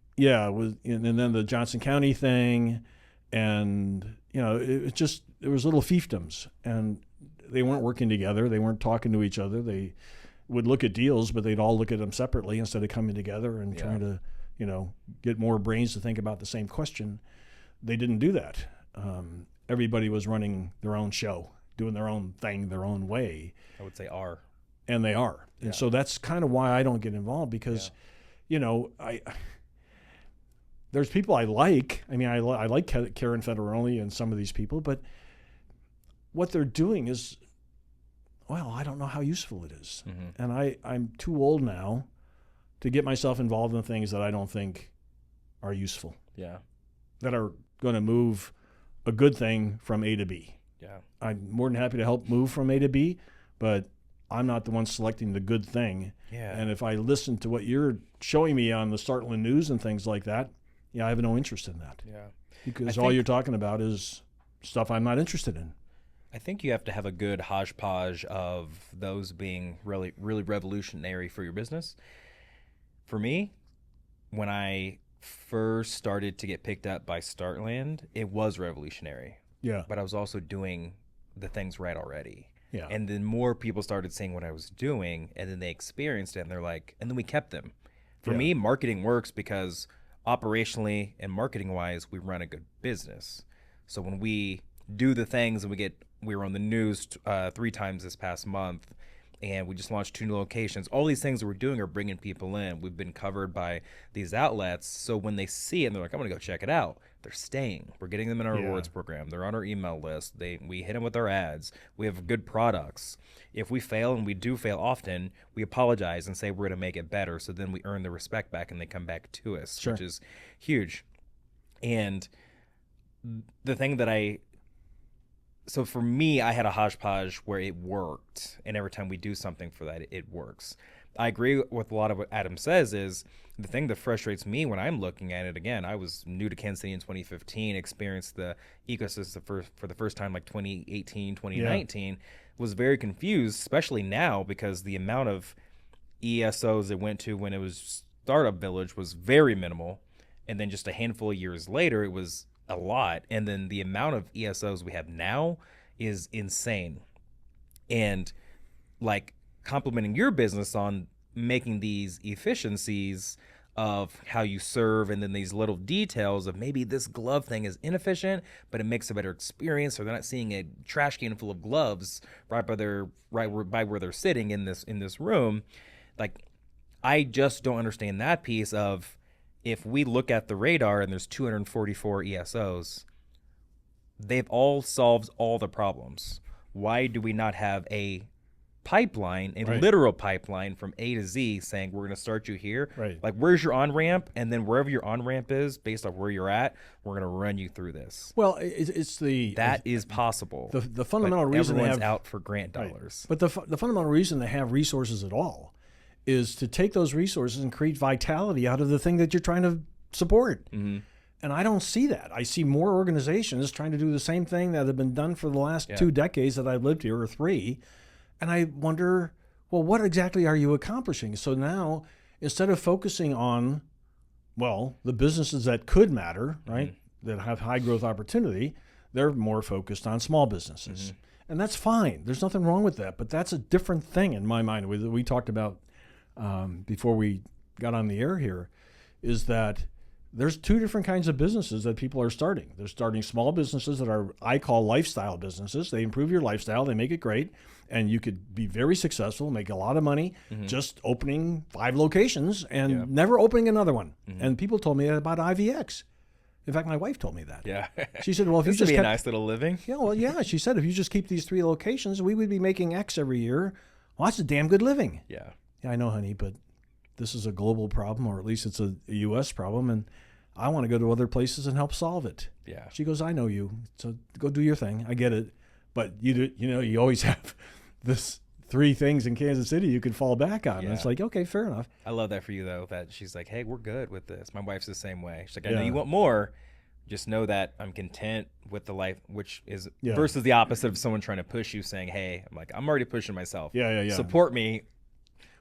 was, and then the Johnson County thing, and it was little fiefdoms, and they weren't working together. They weren't talking to each other. They would look at deals, but they'd all look at them separately instead of coming together and trying to, get more brains to think about the same question. They didn't do that. Everybody was running their own show, doing their own thing, their own way. I would say R. And they are. And so that's kind of why I don't get involved, because, there's people I like. I mean, I like Karen Federoni and some of these people, but what they're doing is well, I don't know how useful it is. Mm-hmm. And I'm too old now to get myself involved in things that I don't think are useful, Yeah. that are going to move a good thing from A to B. Yeah. I'm more than happy to help move from A to B, but I'm not the one selecting the good thing. Yeah. And if I listen to what you're showing me on the Startland News and things like that, yeah, I have no interest in that. Yeah. Because all you're talking about is stuff I'm not interested in. I think you have to have a good hodgepodge of those being really, really revolutionary for your business. For me, when I first started to get picked up by Startland, it was revolutionary. Yeah. But I was also doing the things right already. Yeah. And then more people started seeing what I was doing, and then they experienced it, and they're like, and then we kept them. For me, marketing works because operationally and marketing wise, we run a good business. So when we do the things and we were on the news 3 times this past month, and we just launched 2 new locations. All these things that we're doing are bringing people in. We've been covered by these outlets. So when they see it and they're like, I'm going to go check it out, they're staying. We're getting them in our rewards program. They're on our email list. We hit them with our ads. We have good products. If we fail, and we do fail often, we apologize and say we're going to make it better. So then we earn the respect back and they come back to us, which is huge. And the thing that so for me, I had a hodgepodge where it worked, and every time we do something for that, it works. I agree with a lot of what Adam says. Is the thing that frustrates me when I'm looking at it again. I was new to Kansas City in 2015, experienced the ecosystem for the first time like 2018, 2019, was very confused, especially now because the amount of ESOs it went to when it was Startup Village was very minimal, and then just a handful of years later, it was a lot. And then the amount of ESOs we have now is insane. And like complimenting your business on making these efficiencies of how you serve, and then these little details of maybe this glove thing is inefficient, but it makes a better experience, or they're not seeing a trash can full of gloves right by where they're sitting in this room. Like, I just don't understand that piece of, if we look at the radar and there's 244 ESOs, they've all solved all the problems. Why do we not have a pipeline, a literal pipeline from A to Z saying we're going to start you here? Right. Like, where's your on-ramp? And then wherever your on-ramp is, based off where you're at, we're going to run you through this. Well, That is possible. The fundamental reason everyone's they have out for grant dollars. But the fundamental reason they have resources at all is to take those resources and create vitality out of the thing that you're trying to support. Mm-hmm. And I don't see that. I see more organizations trying to do the same thing that have been done for the last 2 decades that I've lived here, or 3. And I wonder, well, what exactly are you accomplishing? So now, instead of focusing on, well, the businesses that could matter, right, that have high growth opportunity, they're more focused on small businesses. And that's fine. There's nothing wrong with that. But that's a different thing in my mind. We talked about before we got on the air here, is that there's 2 different kinds of businesses that people are starting. They're starting small businesses that I call lifestyle businesses. They improve your lifestyle. They make it great. And you could be very successful, make a lot of money, just opening 5 locations and never opening another one. And people told me that about IVX. In fact, my wife told me that. Yeah. She said, well, if you this just would be kept, a nice little living. Yeah, well, yeah. She said, if you just keep these 3 locations, we would be making X every year. Well, that's a damn good living. Yeah. Yeah, I know, honey, but this is a global problem, or at least it's a U.S. problem, and I want to go to other places and help solve it. Yeah. She goes, I know you, so go do your thing. I get it, but you always have this 3 things in Kansas City you could fall back on. And it's like, okay, fair enough. I love that for you, though, that she's like, hey, we're good with this. My wife's the same way. She's like, I know you want more. Just know that I'm content with the life, which is versus the opposite of someone trying to push you, saying, hey, I'm already pushing myself. Yeah. Support me.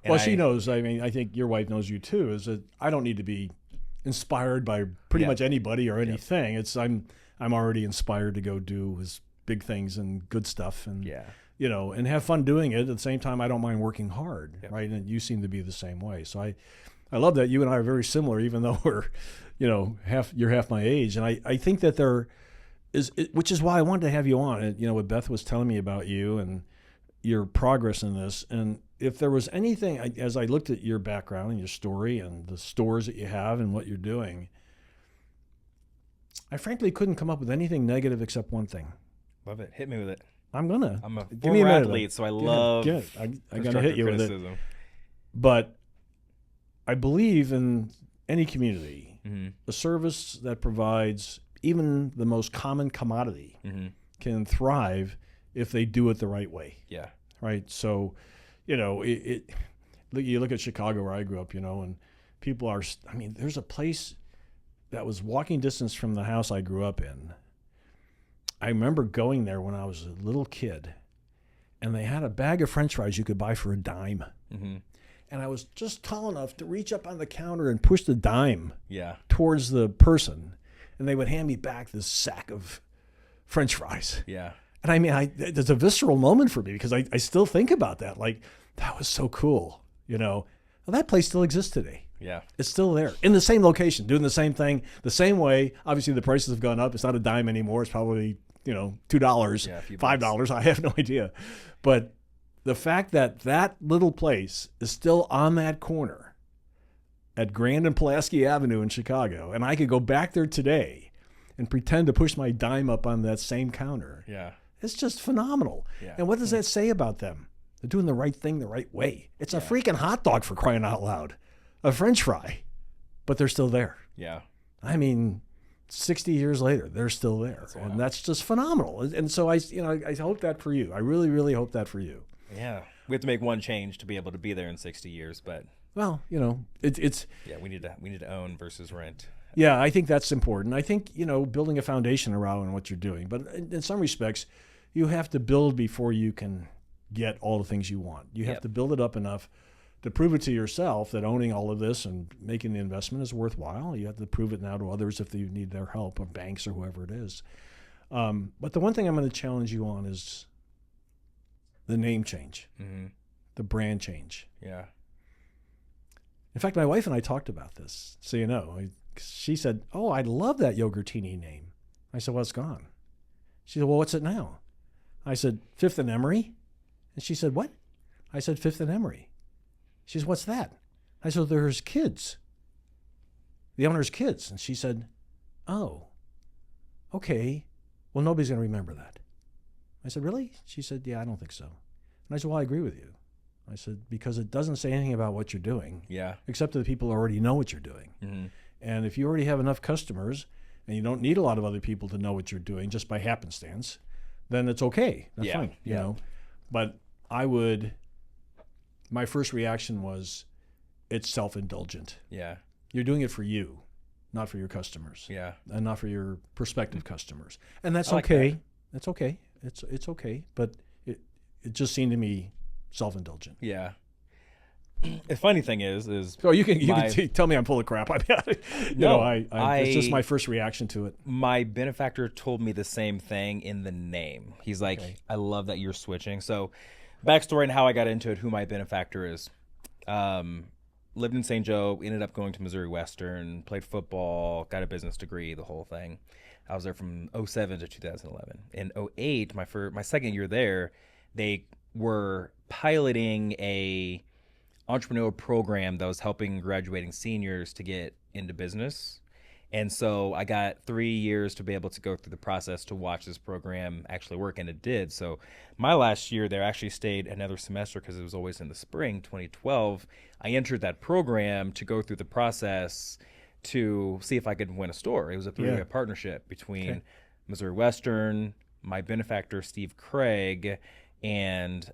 Well, she knows. I mean, I think your wife knows you too. Is that I don't need to be inspired by pretty much anybody or anything. It's I'm already inspired to go do his big things and good stuff, and and have fun doing it. At the same time, I don't mind working hard, right? And you seem to be the same way. So I love that you and I are very similar, even though we're you're half my age. And I think that there is, which is why I wanted to have you on. And what Beth was telling me about you and your progress in this, and if there was anything, as I looked at your background and your story and the stores that you have and what you're doing, I frankly couldn't come up with anything negative except one thing. Love it. Hit me with it. I'm gonna I'm a give me a former minute. athlete, so I Go love ahead. I gotta constructive hit you with it. criticism. But I believe in any community, Mm-hmm. a service that provides even the most common commodity Mm-hmm. can thrive if they do it the right way, Yeah. right? So, you look at Chicago where I grew up, and people are. I mean, there's a place that was walking distance from the house I grew up in. I remember going there when I was a little kid, and they had a bag of French fries you could buy for a dime. Mm-hmm. And I was just tall enough to reach up on the counter and push the dime Yeah. towards the person, and they would hand me back this sack of French fries. Yeah. And I mean, there's a visceral moment for me because I still think about that. Like, that was so cool, Well, that place still exists today. Yeah. It's still there in the same location, doing the same thing, the same way. Obviously, the prices have gone up. It's not a dime anymore. It's probably, $2, Yeah, a few $5. I have no idea. But the fact that that little place is still on that corner at Grand and Pulaski Avenue in Chicago, and I could go back there today and pretend to push my dime up on that same counter. Yeah. It's just phenomenal. Yeah. And what does that say about them? They're doing the right thing the right way. It's a Yeah. freaking hot dog, for crying out loud. A French fry. But they're still there. Yeah. I mean, 60 years later, they're still there. And that's just phenomenal. And so I hope that for you. I really, really hope that for you. Yeah. We have to make one change to be able to be there in 60 years, but Well, it's yeah, we need to own versus rent. yeah, I think that's important. I think, building a foundation around what you're doing. But in some respects, you have to build before you can get all the things you want. You have Yep. to build it up enough to prove it to yourself that owning all of this and making the investment is worthwhile. You have to prove it now to others if you need their help, or banks or whoever it is. But the one thing I'm going to challenge you on is the name change, Mm-hmm. the brand change. Yeah. In fact, my wife and I talked about this, so she said, "Oh, I love that Yogurtini name." I said, "Well, it's gone." She said, "Well, what's it now?" I said, "Fifth and Emery." And she said, "What?" I said, "Fifth and Emery." She said, "What's that?" I said, "There's kids. The owner's kids." And she said, "Oh, okay. Well, nobody's going to remember that." I said, "Really?" She said, "Yeah, I don't think so." And I said, "Well, I agree with you." I said, "Because it doesn't say anything about what you're doing, Yeah. except to the people who already know what you're doing. Mm-hmm. And if you already have enough customers and you don't need a lot of other people to know what you're doing just by happenstance, then it's okay. That's Yeah, fine, yeah. But my first reaction was, it's self-indulgent. Yeah. You're doing it for you, not for your customers, Yeah. and not for your prospective customers. And that's I like okay. that. That's okay. It's okay. But it just seemed to me self-indulgent. Yeah. The funny thing is So you can My- tell me I'm full of crap. I it's just my first reaction to it. my benefactor told me the same thing in the name. He's like, Okay. I love that you're switching. So, backstory and how I got into it, who my benefactor is. Lived in St. Joe, ended up going to Missouri Western, played football, got a business degree, the whole thing. I was there from 07 to 2011. In 08, my second year there, they were piloting a entrepreneurial program that was helping graduating seniors to get into business. And so I got 3 years to be able to go through the process to watch this program actually work, and it did. So my last year there actually stayed another semester because it was always in the spring, 2012. I entered that program to go through the process to see if I could win a store. It was a three-way partnership between Missouri Western, my benefactor, Steve Craig, and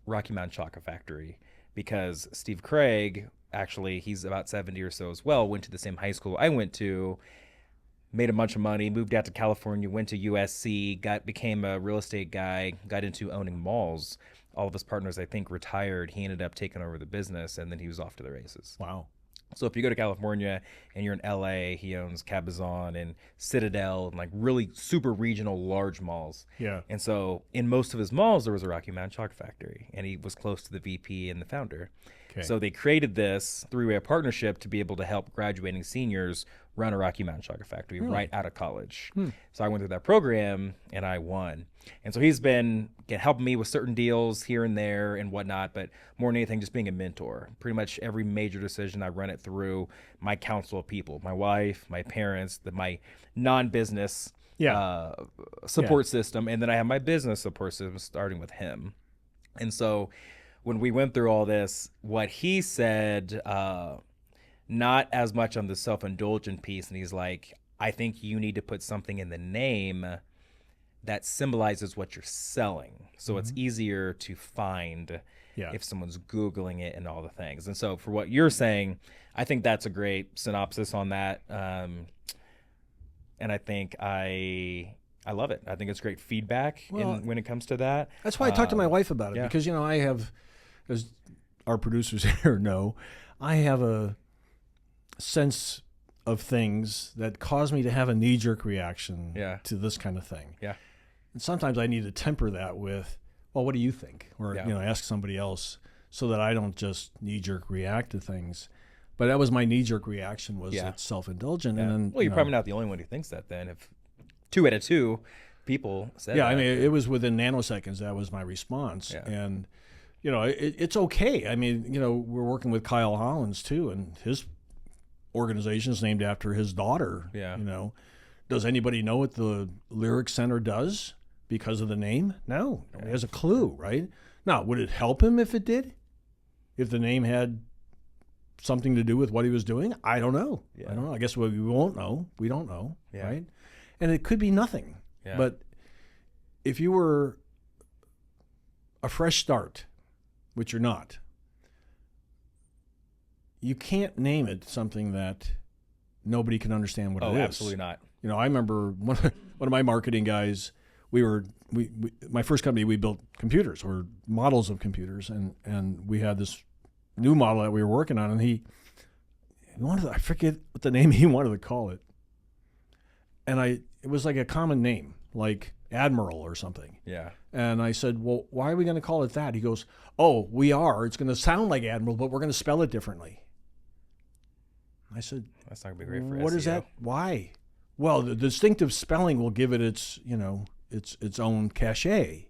Rocky Mountain Chocolate Factory. Because Steve Craig, actually, he's about 70 or so as well, went to the same high school I went to, made a bunch of money, moved out to California, went to USC, became a real estate guy, got into owning malls. All of his partners, I think, retired. He ended up taking over the business, and then he was off to the races. Wow. So if you go to California and you're in LA, he owns Cabazon and Citadel and like really super regional large malls. Yeah. And so in most of his malls, there was a Rocky Mountain Chocolate Factory, and he was close to the VP and the founder. Okay. So they created this three-way partnership to be able to help graduating seniors run a Rocky Mountain Chocolate Factory right out of college. So I went through that program and I won. And so he's been helping me with certain deals here and there and whatnot, but more than anything, just being a mentor. Pretty much every major decision, I run it through my council of people, my wife, my parents, my non-business Yeah. support system, and then I have my business support system starting with him. And so when we went through all this, what he said, not as much on the self-indulgent piece, and he's like, I think you need to put something in the name that symbolizes what you're selling, so it's easier to find Yeah. if someone's Googling it and all the things. And so for what you're saying, I think that's a great synopsis on that. And I think I love it. I think it's great feedback when it comes to that. That's why I talked to my wife about it, yeah. because, I have, as our producers here know, I have a sense of things that cause me to have a knee-jerk reaction to this kind of thing. Yeah. And sometimes I need to temper that with, well, what do you think? Or, ask somebody else, so that I don't just knee-jerk react to things. But that was my knee-jerk reaction, was it's self-indulgent. Yeah. And then, well, you're probably not the only one who thinks that then. If 2 out of 2 people said that. I mean, it was within nanoseconds. That was my response. Yeah. And, it's okay. I mean, we're working with Kyle Hollins, too, and his organization is named after his daughter. Yeah. Does anybody know what the Lyric Center does because of the name? No. Nobody has a clue, right? Now, would it help him if it did? If the name had something to do with what he was doing? I don't know. Yeah. I don't know. I guess we won't know. We don't know, Yeah. right? And it could be nothing. Yeah. But if you were a fresh start, which you're not, you can't name it something that nobody can understand what it is. Absolutely not. I remember one of my marketing guys, my first company, we built computers, or models of computers, and we had this new model that we were working on, and he wanted, I forget what the name he wanted to call it. And it was like a common name, like Admiral or something. Yeah. And I said, well, why are we going to call it that? He goes, oh, we are. It's going to sound like Admiral, but we're going to spell it differently. I said, that's not going to be great for what SEO. is that? Why? Well, the distinctive spelling will give it its own cachet.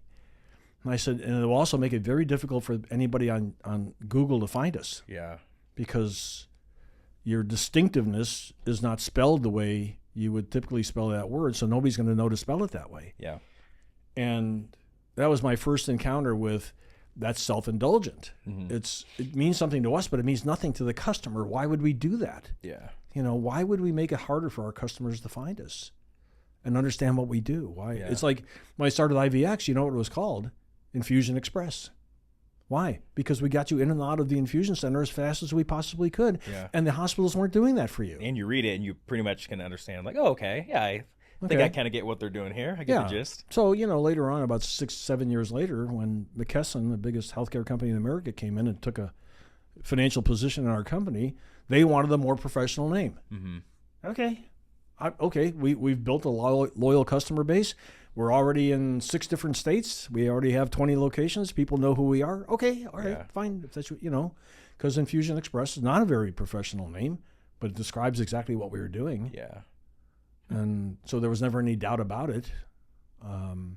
And I said, and it will also make it very difficult for anybody on Google to find us. Yeah. Because your distinctiveness is not spelled the way you would typically spell that word, so nobody's going to know to spell it that way. Yeah. And that was my first encounter with, that's self-indulgent. Mm-hmm. It means something to us, but it means nothing to the customer. Why would we do that? Yeah. Why would we make it harder for our customers to find us and understand what we do? Why? Yeah. It's like when I started IVX, you know what it was called? Infusion Express. Why? Because we got you in and out of the infusion center as fast as we possibly could. Yeah. And the hospitals weren't doing that for you. And you read it and you pretty much can understand, like, oh, okay. Yeah, I think I kind of get what they're doing here. I get the gist. So, later on, about 6-7 years later, when McKesson, the biggest healthcare company in America, came in and took a financial position in our company, they wanted a more professional name. Mm-hmm. Okay. We've built a loyal customer base. We're already in 6 different states. We already have 20 locations. People know who we are. Okay, all right, fine. If that's what, because Infusion Express is not a very professional name, but it describes exactly what we were doing. Yeah. And so there was never any doubt about it. And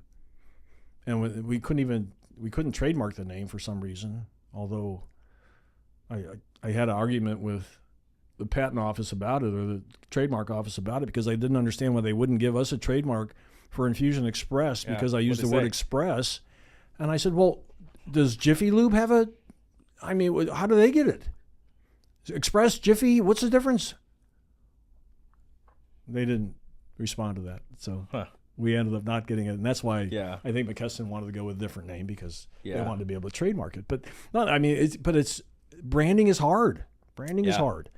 we couldn't trademark the name for some reason, although I had an argument with the patent office about it, or the trademark office about it, because I didn't understand why they wouldn't give us a trademark for Infusion Express, because I used the word express. And I said, well, does Jiffy Lube have how do they get it? Express, Jiffy, what's the difference? They didn't respond to that. So we ended up not getting it. And that's why I think McKesson wanted to go with a different name, because they wanted to be able to trademark it. But branding is hard. Branding is hard.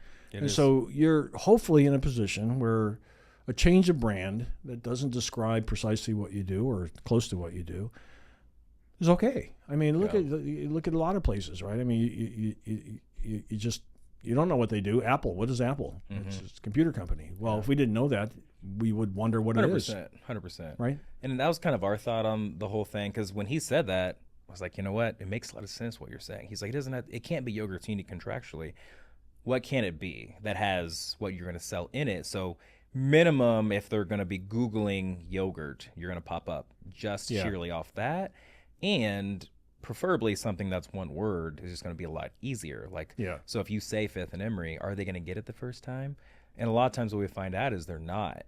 So you're hopefully in a position where a change of brand that doesn't describe precisely what you do or close to what you do is okay. I mean, look at a lot of places, right? I mean, you don't know what they do. Apple, what is Apple? Mm-hmm. It's a computer company. Well, if we didn't know that, we would wonder what it is. 100%. Right? And that was kind of our thought on the whole thing, because when he said that, I was like, you know what? It makes a lot of sense what you're saying. He's like, it can't be Yogurtini contractually. What can it be that has what you're going to sell in it? So minimum, if they're going to be Googling yogurt, you're going to pop up just sheerly off that. And preferably something that's one word is just going to be a lot easier. So if you say Fifth and Emery, are they going to get it the first time? And a lot of times what we find out is they're not.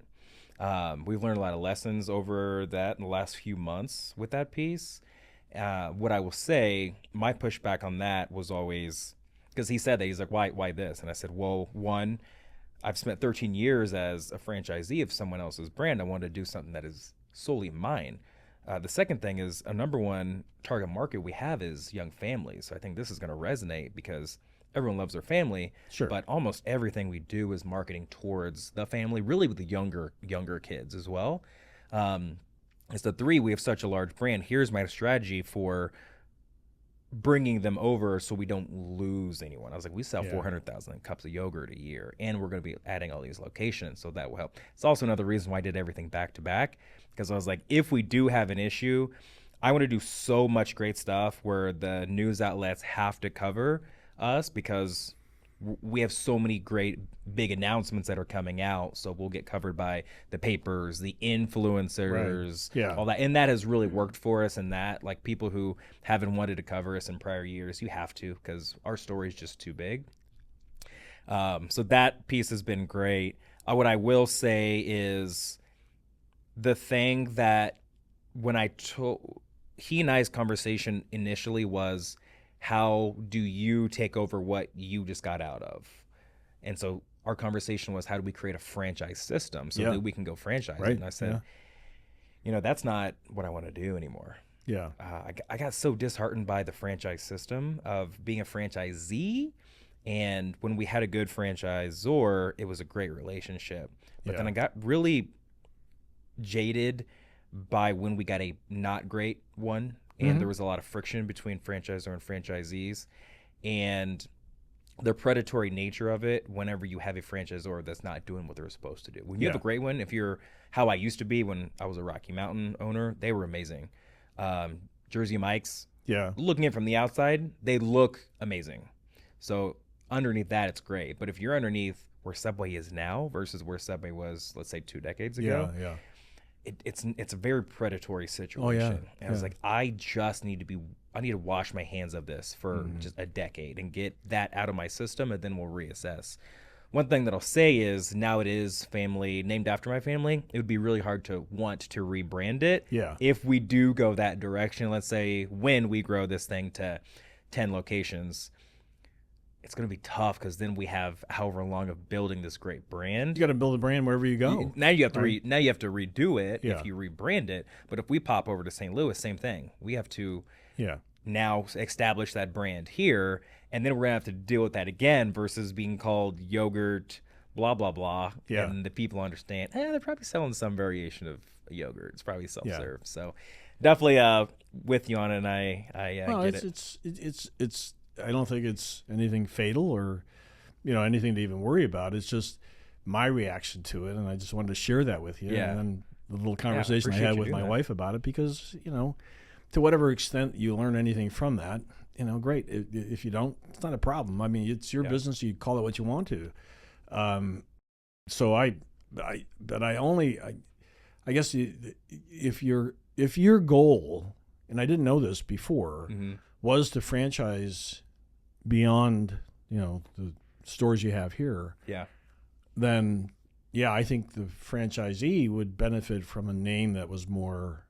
We've learned a lot of lessons over that in the last few months with that piece. What I will say, my pushback on that was always because he said that he's like, why this? And I said, well, one, I've spent 13 years as a franchisee of someone else's brand. I wanted to do something that is solely mine. The second thing is a number one target market we have is young families. So I think this is going to resonate because everyone loves their family, Sure. but almost everything we do is marketing towards the family, really with the younger kids as well. It's the three, we have such a large brand. Here's my strategy for bringing them over so we don't lose anyone. I was like, we sell 400,000 cups of yogurt a year, and we're going to be adding all these locations, so that will help. It's also another reason why I did everything back to back, because I was like, if we do have an issue, I want to do so much great stuff where the news outlets have to cover us because we have so many great big announcements that are coming out, so we'll get covered by the papers, the influencers, all that, and that has really worked for us. And that, like, people who haven't wanted to cover us in prior years, you have to, because our story is just too big. So that piece has been great. What I will say is the thing that when I told he and I's conversation initially was, how do you take over what you just got out of? And so our conversation was, how do we create a franchise system so that we can go franchise it? And I said, that's not what I want to do anymore. Yeah. I got so disheartened by the franchise system of being a franchisee. And when we had a good franchisor, it was a great relationship. But then I got really jaded by when we got a not great one. And there was a lot of friction between franchisor and franchisees, and the predatory nature of it whenever you have a franchisor that's not doing what they're supposed to do. When you have a great one, if you're how I used to be when I was a Rocky Mountain owner, they were amazing. Jersey Mike's, looking in from the outside, they look amazing. So underneath that, it's great. But if you're underneath where Subway is now versus where Subway was, let's say 2 decades ago, it's a very predatory situation. And I was like, I need to wash my hands of this for just a decade and get that out of my system, and then we'll reassess. One thing that I'll say is, now it is family, named after my family. It would be really hard to want to rebrand it. If we do go that direction, let's say when we grow this thing to 10 locations, it's going to be tough because then we have however long of building this great brand. You got to build a brand wherever you go. Now you have to now you have to redo it if you rebrand it. But if we pop over to St. Louis, same thing. We have to now establish that brand here, and then we're going to have to deal with that again versus being called yogurt, blah, blah, blah. And the people understand, they're probably selling some variation of yogurt. It's probably self-serve. So definitely with you on it, and I get it. It's I don't think it's anything fatal or, anything to even worry about. It's just my reaction to it, and I just wanted to share that with you. And then the little conversation I had with my wife about it, because, to whatever extent you learn anything from that, great. If you don't, it's not a problem. I mean, it's your business. You call it what you want to. So I guess if your goal, and I didn't know this before, was to franchise beyond, the stores you have here, then, I think the franchisee would benefit from a name that was more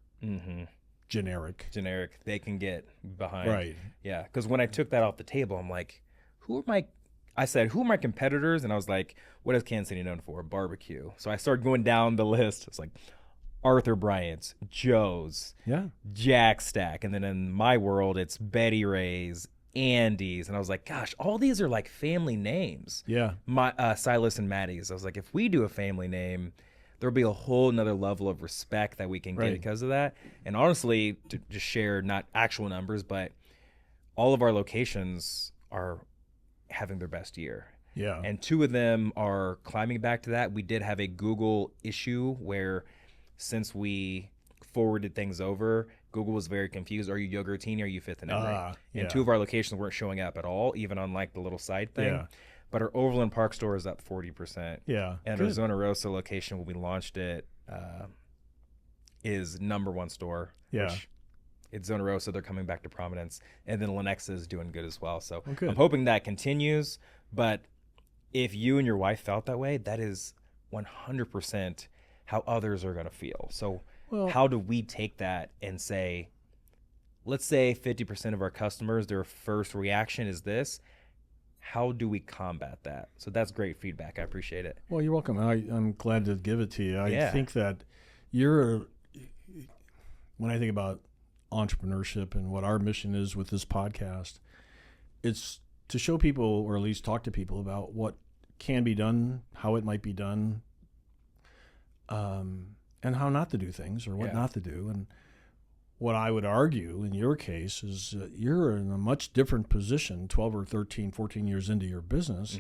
generic. They can get behind. Right. Yeah, because when I took that off the table, I'm like, who are my competitors? And I was like, what is Kansas City known for? Barbecue. So I started going down the list. It's like Arthur Bryant's, Joe's, Jack Stack, and then in my world, it's Betty Ray's, Andy's, and I was like, gosh, all these are like family names. My Silas and Maddie's. I was like, if we do a family name, there'll be a whole nother level of respect that we can get because of that. And honestly, to just share not actual numbers, but all of our locations are having their best year. And 2 of them are climbing back to that. We did have a Google issue where, since we forwarded things over, Google was very confused. Are you Yogurtini? Are you Fifth and Emery? And 2 of our locations weren't showing up at all, even on like the little side thing. But our Overland Park store is up 40%. And our Zona Rosa location, when we launched it, is #1 store. Which it's Zona Rosa. They're coming back to prominence. And then Lenexa is doing good as well. So I'm hoping that continues. But if you and your wife felt that way, that is 100% how others are going to feel. So Well, how do we take that and say, let's say 50% of our customers, their first reaction is this. How do we combat that? So that's great feedback. I appreciate it. well, you're welcome. I'm glad to give it to you. I Yeah. think that when I think about entrepreneurship and what our mission is with this podcast, it's to show people, or at least talk to people about what can be done, how it might be done, and how not to do things or what not to do. And what I would argue in your case is you're in a much different position 12 or 13, 14 years into your business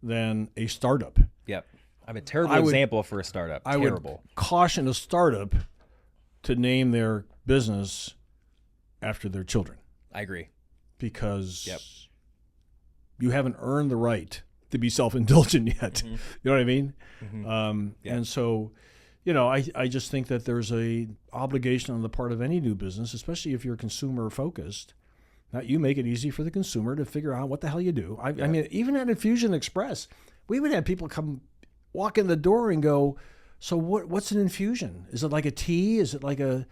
than a startup. Yep. I'm a terrible example for a startup. I Terrible. would caution a startup to name their business after their children. I agree. Because you haven't earned the right to be self-indulgent yet. You know what I mean? And so, I just think that there's a obligation on the part of any new business, especially if you're consumer focused, that you make it easy for the consumer to figure out what the hell you do. I mean, even at Infusion Express, we would have people walk in the door and go, so what's an infusion? Is it like a tea? Is it like a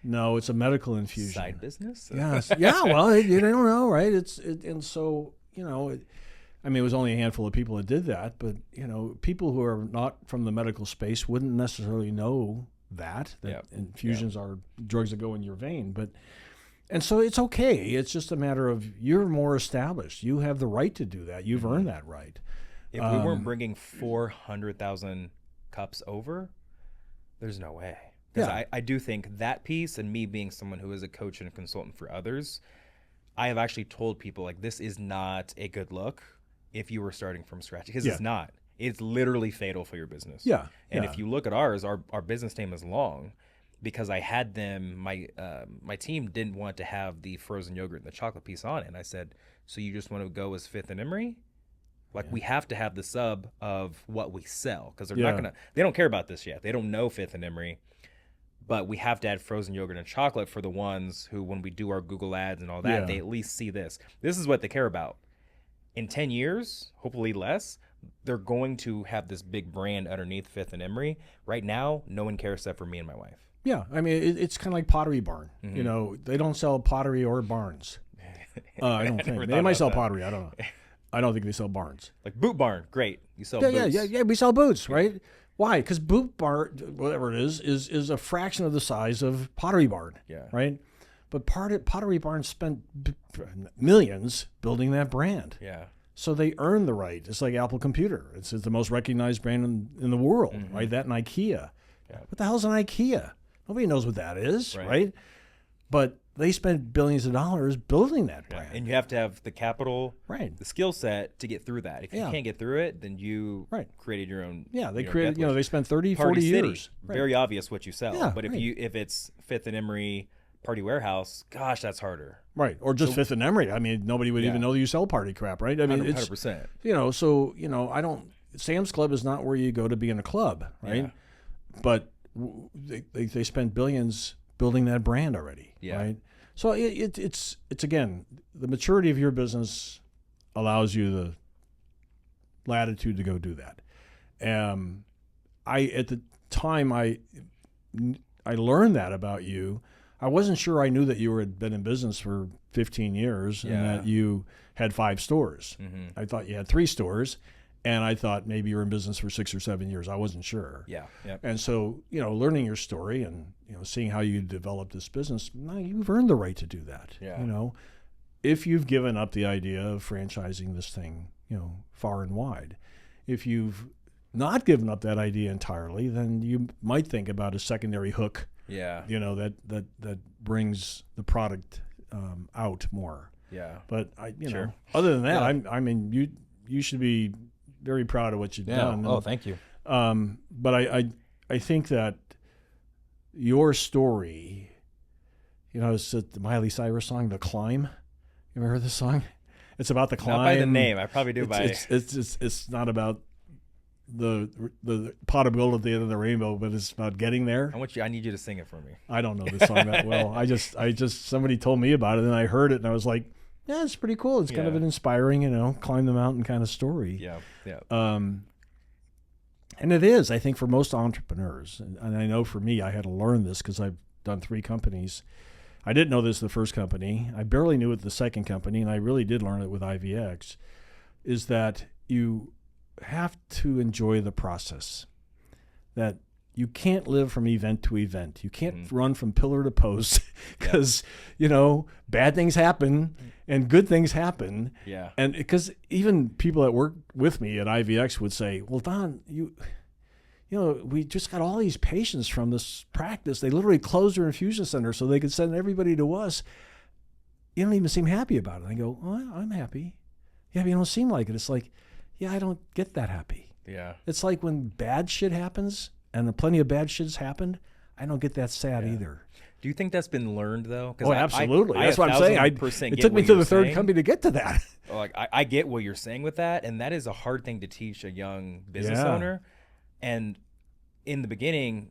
no, it's a medical infusion. Side business? Yes. Yeah, well, you don't know, right? And so, I mean, it was only a handful of people that did that, but, people who are not from the medical space wouldn't necessarily know that infusions are drugs that go in your vein. And so it's okay. It's just a matter of you're more established. You have the right to do that. You've earned that right. If we weren't bringing 400,000 cups over, there's no way. Because I do think that piece, and me being someone who is a coach and a consultant for others, I have actually told people, like, this is not a good look if you were starting from scratch. Because it's not. It's literally fatal for your business. Yeah. And if you look at ours, our business name is long because I had them, my team didn't want to have the frozen yogurt and the chocolate piece on it. And I said, so you just want to go as Fifth and Emery? Like, we have to have the sub of what we sell, because they're not they don't care about this yet. They don't know Fifth and Emery. But we have to add frozen yogurt and chocolate for the ones who, when we do our Google ads and all that, they at least see this. This is what they care about. In 10 years, hopefully less, they're going to have this big brand underneath Fifth and Emery. Right now, no one cares except for me and my wife. Yeah, I mean, it's kind of like Pottery Barn. They don't sell pottery or barns. I don't think. They might sell pottery. I don't know. I don't think they sell barns. Like Boot Barn, great. You sell boots. Yeah, we sell boots, right? Why? Because Boot Barn, whatever it is a fraction of the size of Pottery Barn, right? But Pottery Barn spent millions building that brand. Yeah. So they earned the right. It's like Apple Computer. It's the most recognized brand in the world, right? That and IKEA. Yeah. What the hell's an IKEA? Nobody knows what that is, right? But they spent billions of dollars building that brand. And you have to have the capital, the skill set to get through that. If you can't get through it, then you created your own. Yeah, they created, they spent 30, Party 40 City, years. Very obvious what you sell. Yeah, but if it's Fifth and Emery Party Warehouse, gosh, that's harder. Right. Or just Fifth and Emery. I mean, nobody would even know that you sell party crap, right? I mean, 100%. Sam's Club is not where you go to be in a club, right? Yeah. But they spent billions building that brand already, right? So it's again, the maturity of your business allows you the latitude to go do that. At the time I learned that about you, I wasn't sure I knew that you had been in business for 15 years and that you had 5 stores. I thought you had 3 stores, and I thought maybe you were in business for 6 or 7 years. I wasn't sure. Yeah. Yep. And so, learning your story and, seeing how you developed this business, now you've earned the right to do that. Yeah. If you've given up the idea of franchising this thing, far and wide. If you've not given up that idea entirely, then you might think about a secondary hook. Yeah. That brings the product out more. Yeah. But other than that, I mean, you should be very proud of what you've done. Oh, thank you. But I think that your story, it's the Miley Cyrus song, "The Climb." You ever heard this song? It's about the climb. Not by the name. I probably do by. It's not about the pot of gold at the end of the rainbow, but it's about getting there. I need you to sing it for me. I don't know this song that well. I just somebody told me about it and I heard it and I was like, yeah, it's pretty cool. It's kind of an inspiring, climb the mountain kind of story. Yeah. Yeah. And it is, I think, for most entrepreneurs. And I know for me, I had to learn this because I've done 3 companies. I didn't know this the first company. I barely knew it the second company, and I really did learn it with IVX, is that you have to enjoy the process. That you can't live from event to event. You can't run from pillar to post because, bad things happen and good things happen. Yeah. And because even people that work with me at IVX would say, well, Don, we just got all these patients from this practice. They literally closed their infusion center so they could send everybody to us. You don't even seem happy about it. I go, well, I'm happy. Yeah, but you don't seem like it. It's like, yeah, I don't get that happy. Yeah. It's like when bad shit happens, and plenty of bad shit's happened, I don't get that sad either. Do you think that's been learned though? Oh, absolutely. That's what I'm saying. It took me to the third company to get to that. Like I get what you're saying with that, and that is a hard thing to teach a young business owner. And in the beginning,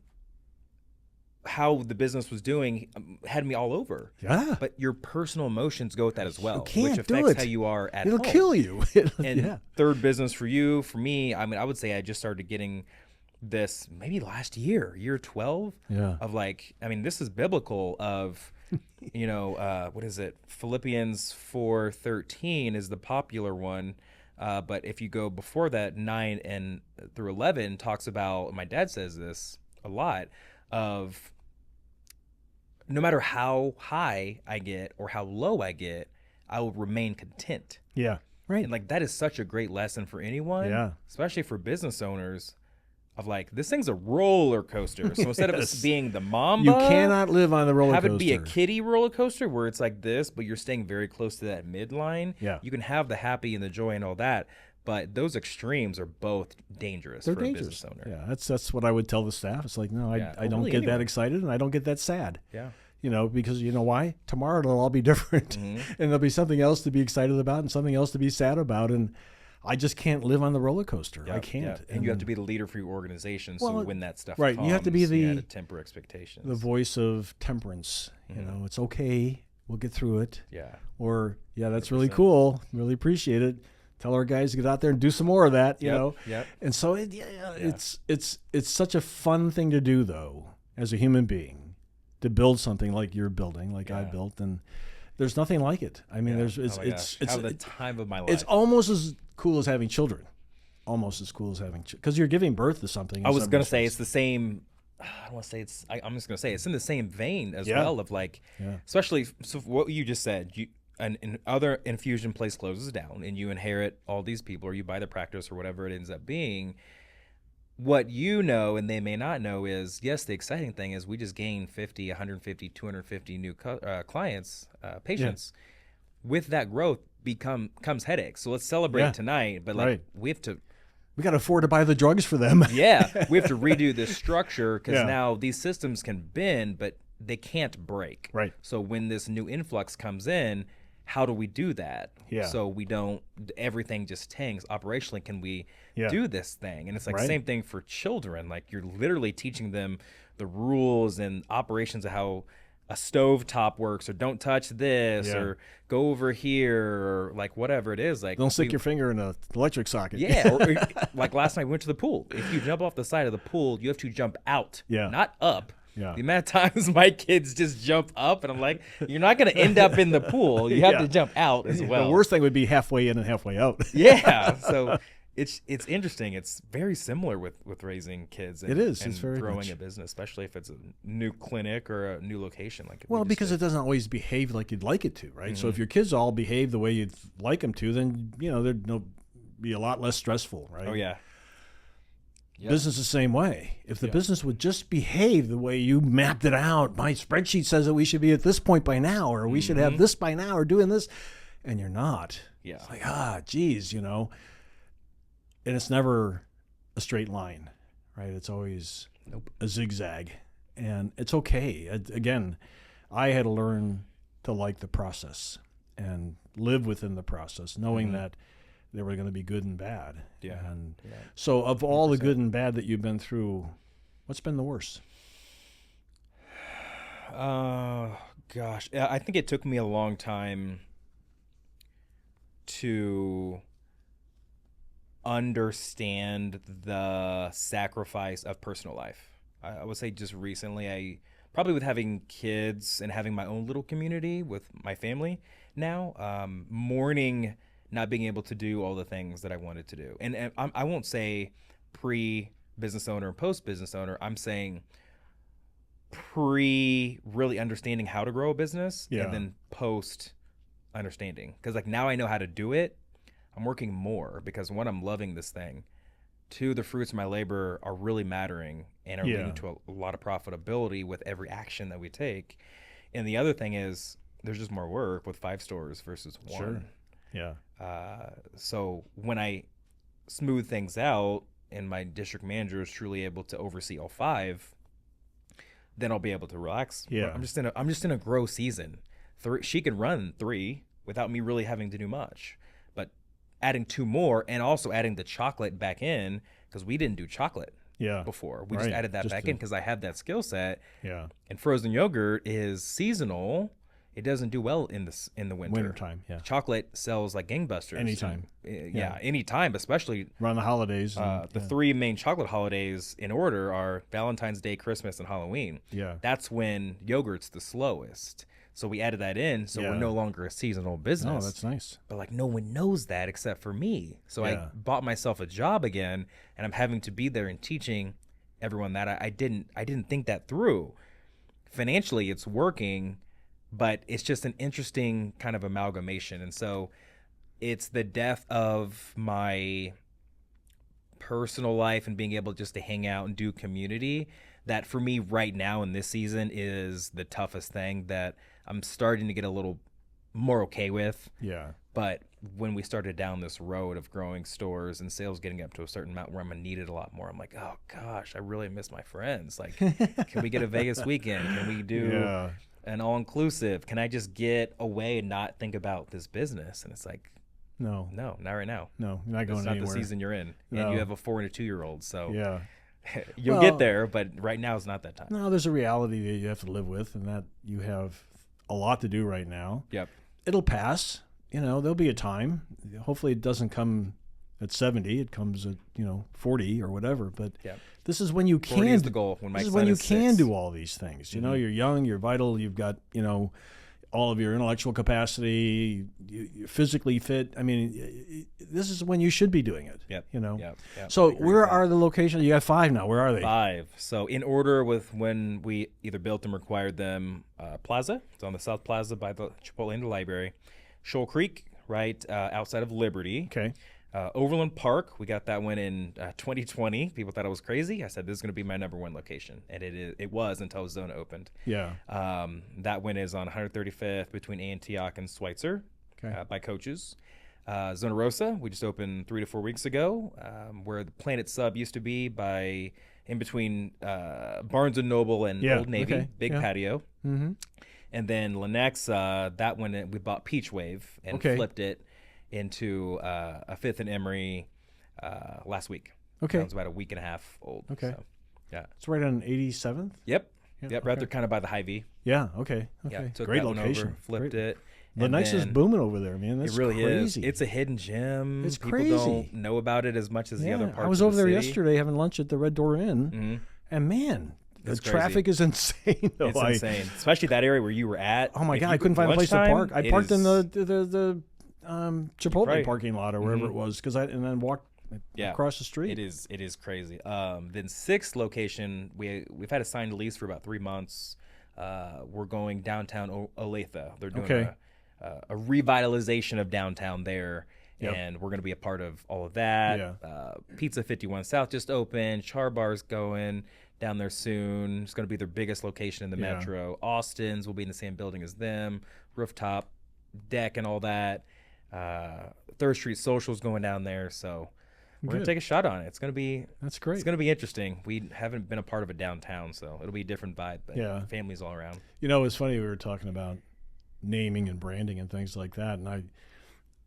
how the business was doing had me all over. Yeah. But your personal emotions go with that as well, which affects how you are at home. It'll kill you. And third business for you, for me, I mean, I would say I just started getting this maybe last year 12 of like, I mean, this is biblical of, what is it? Philippians 4:13 is the popular one. But if you go before that, 9 and through 11 talks about, my dad says this a lot, of no matter how high I get or how low I get, I will remain content. Yeah. Right. And like, that is such a great lesson for anyone, especially for business owners, of like, this thing's a roller coaster. So instead of us being the Mamba, you cannot live on the roller coaster. Have it be a kiddie roller coaster where it's like this, but you're staying very close to that midline. Yeah. You can have the happy and the joy and all that, but those extremes are both dangerous. They're for dangerous. A business owner. Yeah, that's what I would tell the staff. It's like, no, I don't really get that excited, and I don't get that sad. Yeah. Because you know why? Tomorrow it'll all be different, and there'll be something else to be excited about and something else to be sad about, and I just can't live on the roller coaster. I can't. Yep. And you have to be the leader for your organization. So when that stuff comes, you have to be to temper expectations. The voice of temperance. It's okay. We'll get through it. Yeah. Or that's 100%. Really cool. Really appreciate it. Tell our guys to get out there and do some more of that. You know. Yep. And so it's such a fun thing to do though, as a human being, to build something like you're building, like I built, and there's nothing like it. I mean, it's have the time of my life. It's almost as cool as having children. Almost as cool as having because you're giving birth to something. I was going to say it's the same. I don't want to say it's. I'm just going to say it's in the same vein as well of like, especially so what you just said. An other infusion place closes down, and you inherit all these people, or you buy the practice, or whatever it ends up being. What you know and they may not know is, yes, the exciting thing is we just gained 50, 150, 250 new clients, patients. With that growth comes headaches. So let's celebrate tonight, but like we got to afford to buy the drugs for them. We have to redo this structure because now these systems can bend, but they can't break. Right. So when this new influx comes in, how do we do that? Yeah. So we don't, everything just tanks. Operationally, can we do this thing? And it's like same thing for children. Like you're literally teaching them the rules and operations of how a stove top works, or don't touch this, or go over here, or like whatever it is. Like don't stick your finger in an electric socket. Yeah. Or like last night we went to the pool. If you jump off the side of the pool, you have to jump out, not up. Yeah. The amount of times my kids just jump up, and I'm like, you're not going to end up in the pool. You have to jump out as well. The worst thing would be halfway in and halfway out. So it's interesting. It's very similar with raising kids. And, it is. And it's very growing much. a business, especially if it's a new clinic or a new location. Because it doesn't always behave like you'd like it to, right? So if your kids all behave the way you'd like them to, then there'd be a lot less stressful, right? Oh yeah. Yep. Business the same way. If the business would just behave the way you mapped it out, my spreadsheet says that we should be at this point by now, or we should have this by now, or doing this, and you're not. Yeah. It's like, geez, and it's never a straight line, right? It's always a zigzag, and it's okay. Again, I had to learn to like the process and live within the process, knowing that there were going to be good and bad. Yeah. And so of all 100%. The good and bad that you've been through, what's been the worst? Gosh. I think it took me a long time to understand the sacrifice of personal life. I would say just recently, I probably with having kids and having my own little community with my family now, mourning not being able to do all the things that I wanted to do. And I won't say pre business owner and post business owner. I'm saying pre really understanding how to grow a business Yeah. and then post understanding. Because like now I know how to do it. I'm working more because one, I'm loving this thing. Two, the fruits of my labor are really mattering and are Yeah. leading to a lot of profitability with every action that we take. And the other thing is there's just more work with 5 stores versus one. Sure. Yeah. So when I smooth things out and my district manager is truly able to oversee all 5, then I'll be able to relax. Yeah. I'm just in a grow season. She can run 3 without me really having to do much. But adding 2 more and also adding the chocolate back in, because we didn't do chocolate Yeah. before. We Right. just added that Just back to- in because I had that skill set. Yeah. And frozen yogurt is seasonal. It doesn't do well in the winter. Wintertime. Yeah. Chocolate sells like gangbusters. Anytime. Yeah, anytime, especially Around the holidays. And, the 3 main chocolate holidays in order are Valentine's Day, Christmas, and Halloween. Yeah. That's when yogurt's the slowest. So we added that in, so we're Yeah. no longer a seasonal business. Oh, that's nice. But like no one knows that except for me. So Yeah. I bought myself a job again, and I'm having to be there and teaching everyone that I didn't think that through. Financially, it's working, but it's just an interesting kind of amalgamation. And so it's the death of my personal life and being able just to hang out and do community that for me right now in this season is the toughest thing that I'm starting to get a little more okay with. Yeah. But when we started down this road of growing stores and sales getting up to a certain amount where I'm gonna need it a lot more, I'm like, oh gosh, I really miss my friends. Like, can we get a Vegas weekend? Can we do Yeah. an all-inclusive? Can I just get away and not think about this business? And it's like, No. no, not right now. No. You're not going That's not anywhere. the season you're in. No. And you have a 4 and a 2-year-old. So Yeah. you'll Well- get there, but right now is not that time. No, there's a reality that you have to live with, and that you have a lot to do right now. Yep. It'll pass. You know, there'll be a time. Hopefully, it doesn't come at 70. It comes at 40 or whatever. But Yep. this is when you 40 can. is the goal. When my This is son when you is can 6. do all these things. You know, you're young, you're vital, you've got all of your intellectual capacity, you're physically fit. I mean, this is when you should be doing it. Yep. You know. Yep. Yep. So I agree where with that. are the locations? You got 5 now. Where are they? 5. So in order with when we either built them or acquired them, Plaza. It's on the South Plaza by the Chipotle and the library. Shoal Creek, right outside of Liberty. Okay. Overland Park, we got that one in 2020. People thought I was crazy. I said this is going to be my number 1 location, and it was until Zona opened. Yeah. That one is on 135th between Antioch and Schweitzer, Okay. by Coaches. Zona Rosa, we just opened 3 to 4 weeks ago, where the Planet Sub used to be by in between Barnes and Noble and Yeah, Old Navy, okay, big yeah. patio. Mm-hmm. And then Lenexa, that one we bought Peach Wave and Okay. flipped it into a 5th and Emery last week. Okay. That was about a week and a half old. Okay. So, yeah. It's right on 87th. Yep. Yeah, Yep. okay. Right there, kind of by the Hy-Vee. Yeah. Okay. Yeah. Okay. Took Great that one location. over, flipped Great. it. The and nice is then- booming over there, man. That's It really crazy. is. It's a hidden gem. It's People crazy. don't know about it as much as the other parts. I was of over the there city. yesterday having lunch at the Red Door Inn, Mhm. and man, the It's crazy. traffic is insane. Though. It's insane, especially that area where you were at. Oh my If god, you I couldn't go find a place to lunchtime, park. I it parked in is- the Chipotle Right. parking lot or wherever Mhm. it was, and then walked Yeah. across the street. It is crazy. Then 6th location, we've had a signed lease for about 3 months. We're going downtown Olathe. They're doing Okay. a revitalization of downtown there, Yep. and we're going to be a part of all of that. Yeah. Pizza 51 South just opened. Char Bar's going down there soon. It's going to be their biggest location in the Yeah. metro. Austin's will be in the same building as them. Rooftop deck and all that. 3rd Street Social's going down there, so we're going Good. to take a shot on it. It's going to be That's great. it's going to be interesting. We haven't been a part of a downtown, so it'll be a different vibe, but Yeah. families all around. You know, it's funny we were talking about naming and branding and things like that, and I,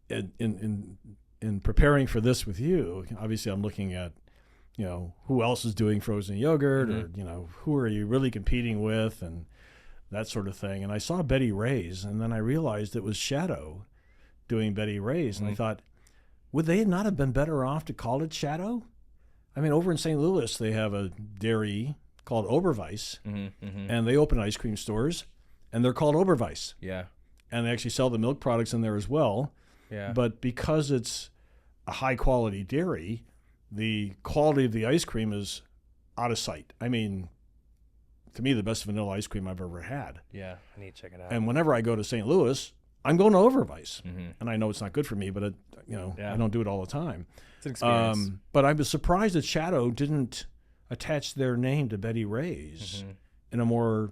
in preparing for this with you, obviously I'm looking at, who else is doing frozen yogurt, or who are you really competing with, and that sort of thing. And I saw Betty Ray's, and then I realized it was Shadow doing Betty Ray's, and I thought, would they not have been better off to call it Shadow? I mean, over in St. Louis, they have a dairy called Oberweis, and they open ice cream stores, and they're called Oberweis. Yeah. And they actually sell the milk products in there as well. Yeah. But because it's a high-quality dairy, the quality of the ice cream is out of sight. I mean, to me, the best vanilla ice cream I've ever had. Yeah, I need to check it out. And whenever I go to St. Louis, I'm going to Oberweis. And I know it's not good for me, but I don't do it all the time. It's an experience. But I was surprised that Shadow didn't attach their name to Betty Ray's in a more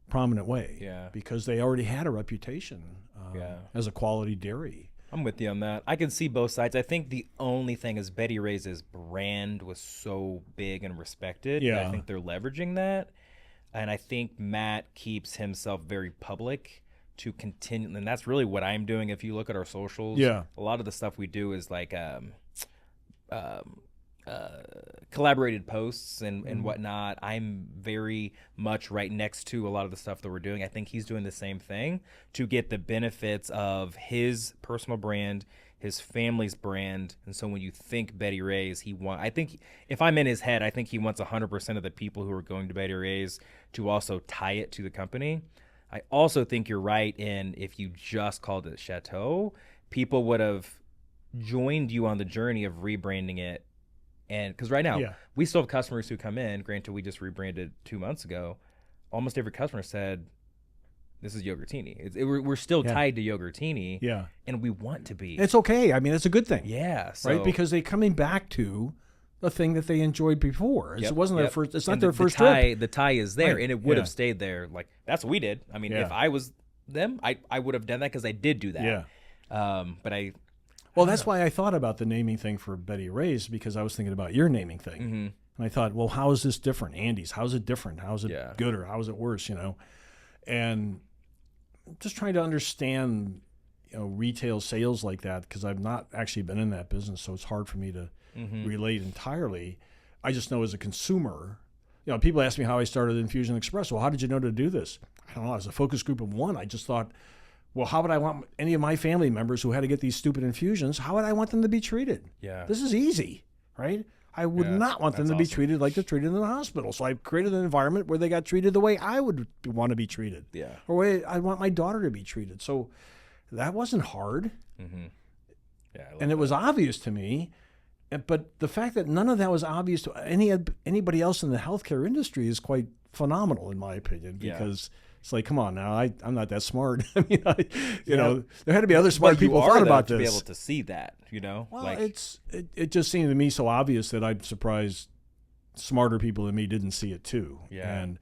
prominent way. Yeah. Because they already had a reputation as a quality dairy. I'm with you on that. I can see both sides. I think the only thing is Betty Ray's brand was so big and respected. Yeah. I think they're leveraging that. And I think Matt keeps himself very public to continue. And that's really what I'm doing. If you look at our socials, Yeah. a lot of the stuff we do is like collaborated posts and whatnot. I'm very much right next to a lot of the stuff that we're doing. I think he's doing the same thing to get the benefits of his personal brand, his family's brand. And so when you think Betty Ray's, I think if I'm in his head, I think he wants 100% of the people who are going to Betty Ray's to also tie it to the company. I also think you're right in if you just called it Chateau, people would have joined you on the journey of rebranding it. And because right now we still have customers who come in, granted we just rebranded 2 months ago, almost every customer said, this is Yogurtini. We're still tied to Yogurtini, and we want to be. It's okay. I mean, it's a good thing. Yeah. So, right? Because they're coming back to the thing that they enjoyed before. It wasn't their first. It's not their first trip. The tie is there, Right. and it would have stayed there. Like, that's what we did. I mean, if I was them, I would have done that because I did do that. Yeah. But I... Well, that's why I thought about the naming thing for Betty Ray's, because I was thinking about your naming thing. And I thought, well, how is this different? Andy's, how's it different? How's it good or how's it worse, And just trying to understand, retail sales like that, because I've not actually been in that business, so it's hard for me to relate entirely. I just know as a consumer, people ask me how I started Infusion Express. Well, how did you know to do this? I don't know. As a focus group of one, I just thought, well, how would I want any of my family members who had to get these stupid infusions, how would I want them to be treated? Yeah. This is easy, right? I would not want them to be treated like they're treated in the hospital. So I created an environment where they got treated the way I would want to be treated. Yeah. Or the way I want my daughter to be treated. So that wasn't hard. Yeah. And it was obvious to me. But the fact that none of that was obvious to anybody else in the healthcare industry is quite phenomenal, in my opinion, because it's like, come on now, I'm not that smart. I mean, there had to be other smart people thought about this. To be able to see that, Well, it just seemed to me so obvious that I'm surprised smarter people than me didn't see it too. Yeah. And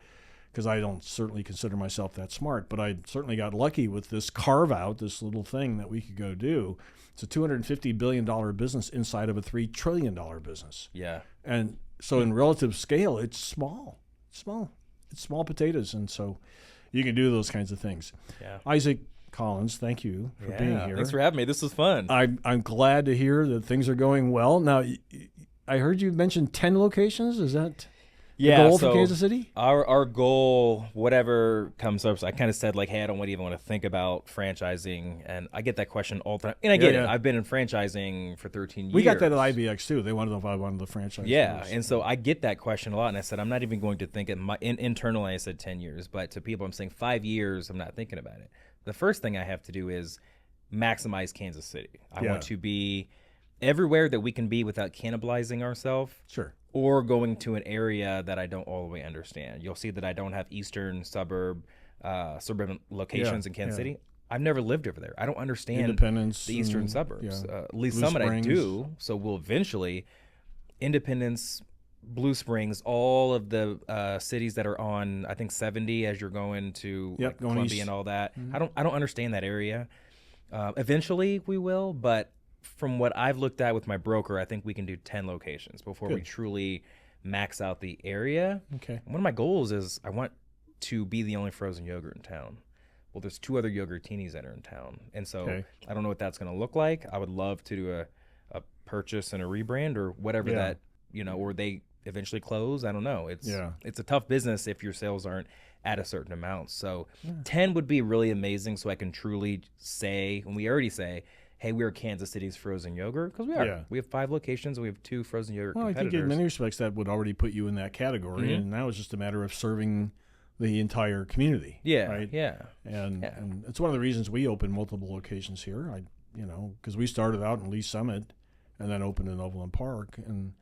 because I don't certainly consider myself that smart, but I certainly got lucky with this carve out, this little thing that we could go do. It's a $250 billion business inside of a $3 trillion business. Yeah. And so in relative scale, it's small. It's small. It's small potatoes. And so you can do those kinds of things. Yeah. Isaac Collins, thank you for being here. Thanks for having me. This was fun. I'm glad to hear that things are going well. Now, I heard you mention 10 locations. Is that the goal for Kansas City? Our goal, whatever comes up, so I kind of said, like, hey, I don't even want to think about franchising. And I get that question all the time. And I get it. I've been in franchising for 13 years. We got that at IBX, too. They wanted to know if I wanted the franchise. Yeah, and so I get that question a lot. And I said, I'm not even going to think it. Internally, I said 10 years. But to people, I'm saying 5 years, I'm not thinking about it. The first thing I have to do is maximize Kansas City. I want to be everywhere that we can be without cannibalizing ourselves. Sure. Or going to an area that I don't all the way understand. You'll see that I don't have eastern suburban locations in Kansas City. I've never lived over there. I don't understand Independence, the eastern suburbs. At least Blue some of it I Springs. do. So we'll eventually, Independence, Blue Springs, all of the cities that are on, I think 70 as you're going to going Columbia east. and all that. I don't understand that area. Eventually we will, but from what I've looked at with my broker, I think we can do 10 locations before we truly max out the area. Okay. One of my goals is I want to be the only frozen yogurt in town. Well, there's 2 other Yogurtinis that are in town. And so I don't know what that's going to look like. I would love to do a purchase and a rebrand or whatever that, or they eventually close. I don't know. It's a tough business if your sales aren't at a certain amount. So 10 would be really amazing so I can truly say, and we already say, hey, we're Kansas City's frozen yogurt, because we are. Yeah. We have 5 locations. We have 2 frozen yogurt Well, I competitors. think in many respects that would already put you in that category, and now it's just a matter of serving the entire community. Yeah, right? yeah. And it's one of the reasons we open multiple locations here. Because we started out in Lee Summit and then opened in Overland Park, and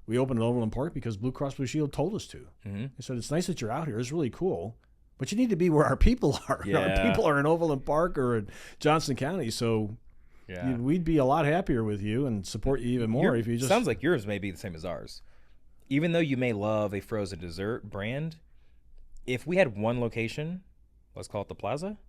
we opened in Overland Park because Blue Cross Blue Shield told us to. They said, it's nice that you're out here. It's really cool. But you need to be where our people are. Yeah. Our people are in Overland Park or in Johnson County. So we'd be a lot happier with you and support you even more if you just... Sounds like yours may be the same as ours. Even though you may love a frozen dessert brand, if we had one location, let's call it the Plaza,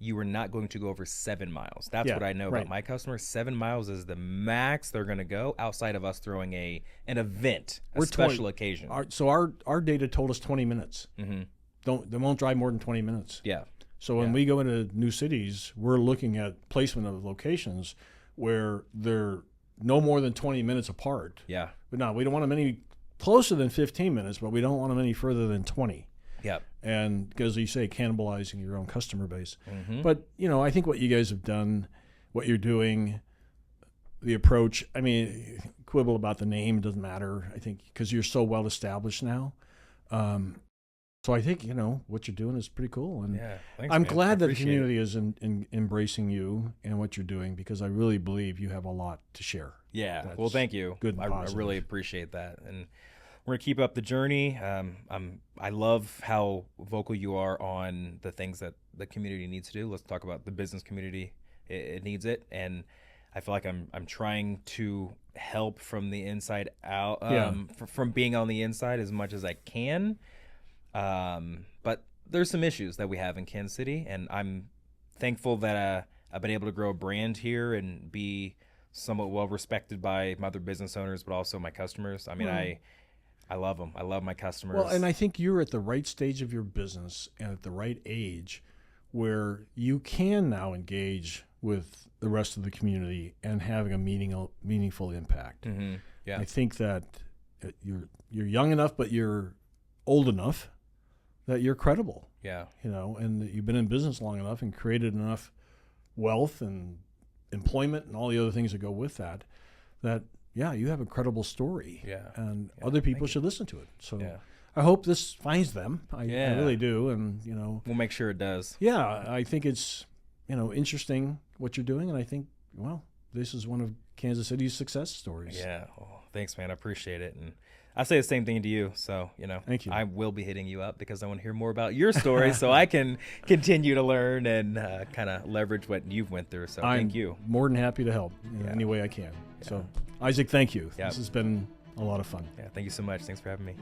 you were not going to go over 7 miles. That's what I know about my customers. 7 miles is the max they're going to go outside of us throwing an event, a special occasion. So our data told us 20 minutes. They won't drive more than 20 minutes. Yeah. So when we go into new cities, we're looking at placement of locations where they're no more than 20 minutes apart. Yeah. But no, we don't want them any closer than 15 minutes, but we don't want them any further than 20. Yeah. And because you say cannibalizing your own customer base. But, I think what you guys have done, what you're doing, the approach, I mean, quibble about the name, doesn't matter, I think, because you're so well established now. So I think, what you're doing is pretty cool. And thanks, I'm man. glad that the community is embracing you and what you're doing, because I really believe you have a lot to share. Yeah. That's well, thank you. Good and I positive. really appreciate that. And we're going to keep up the journey. I love how vocal you are on the things that the community needs to do. Let's talk about the business community. It needs it. And I feel like I'm trying to help from the inside out, from being on the inside as much as I can. But there's some issues that we have in Kansas City, and I'm thankful that I've been able to grow a brand here and be somewhat well respected by my other business owners, but also my customers. I mean, I love them. I love my customers. Well, and I think you're at the right stage of your business and at the right age where you can now engage with the rest of the community and having a meaningful impact. Yeah. I think that you're young enough, but you're old enough that you're credible. Yeah. And that you've been in business long enough and created enough wealth and employment and all the other things that go with that, you have a credible story. Yeah. And other people should listen to it. So I hope this finds them. I really do. And, we'll make sure it does. Yeah, I think it's, interesting what you're doing. And I think, this is one of Kansas City's success stories. Yeah. Oh, thanks, man. I appreciate it. And I say the same thing to you. So, Thank you. I will be hitting you up because I want to hear more about your story so I can continue to learn and kind of leverage what you've went through. So thank you. I'm more than happy to help in any way I can. So, Isaac, thank you. This has been a lot of fun. Yeah. Thank you so much. Thanks for having me.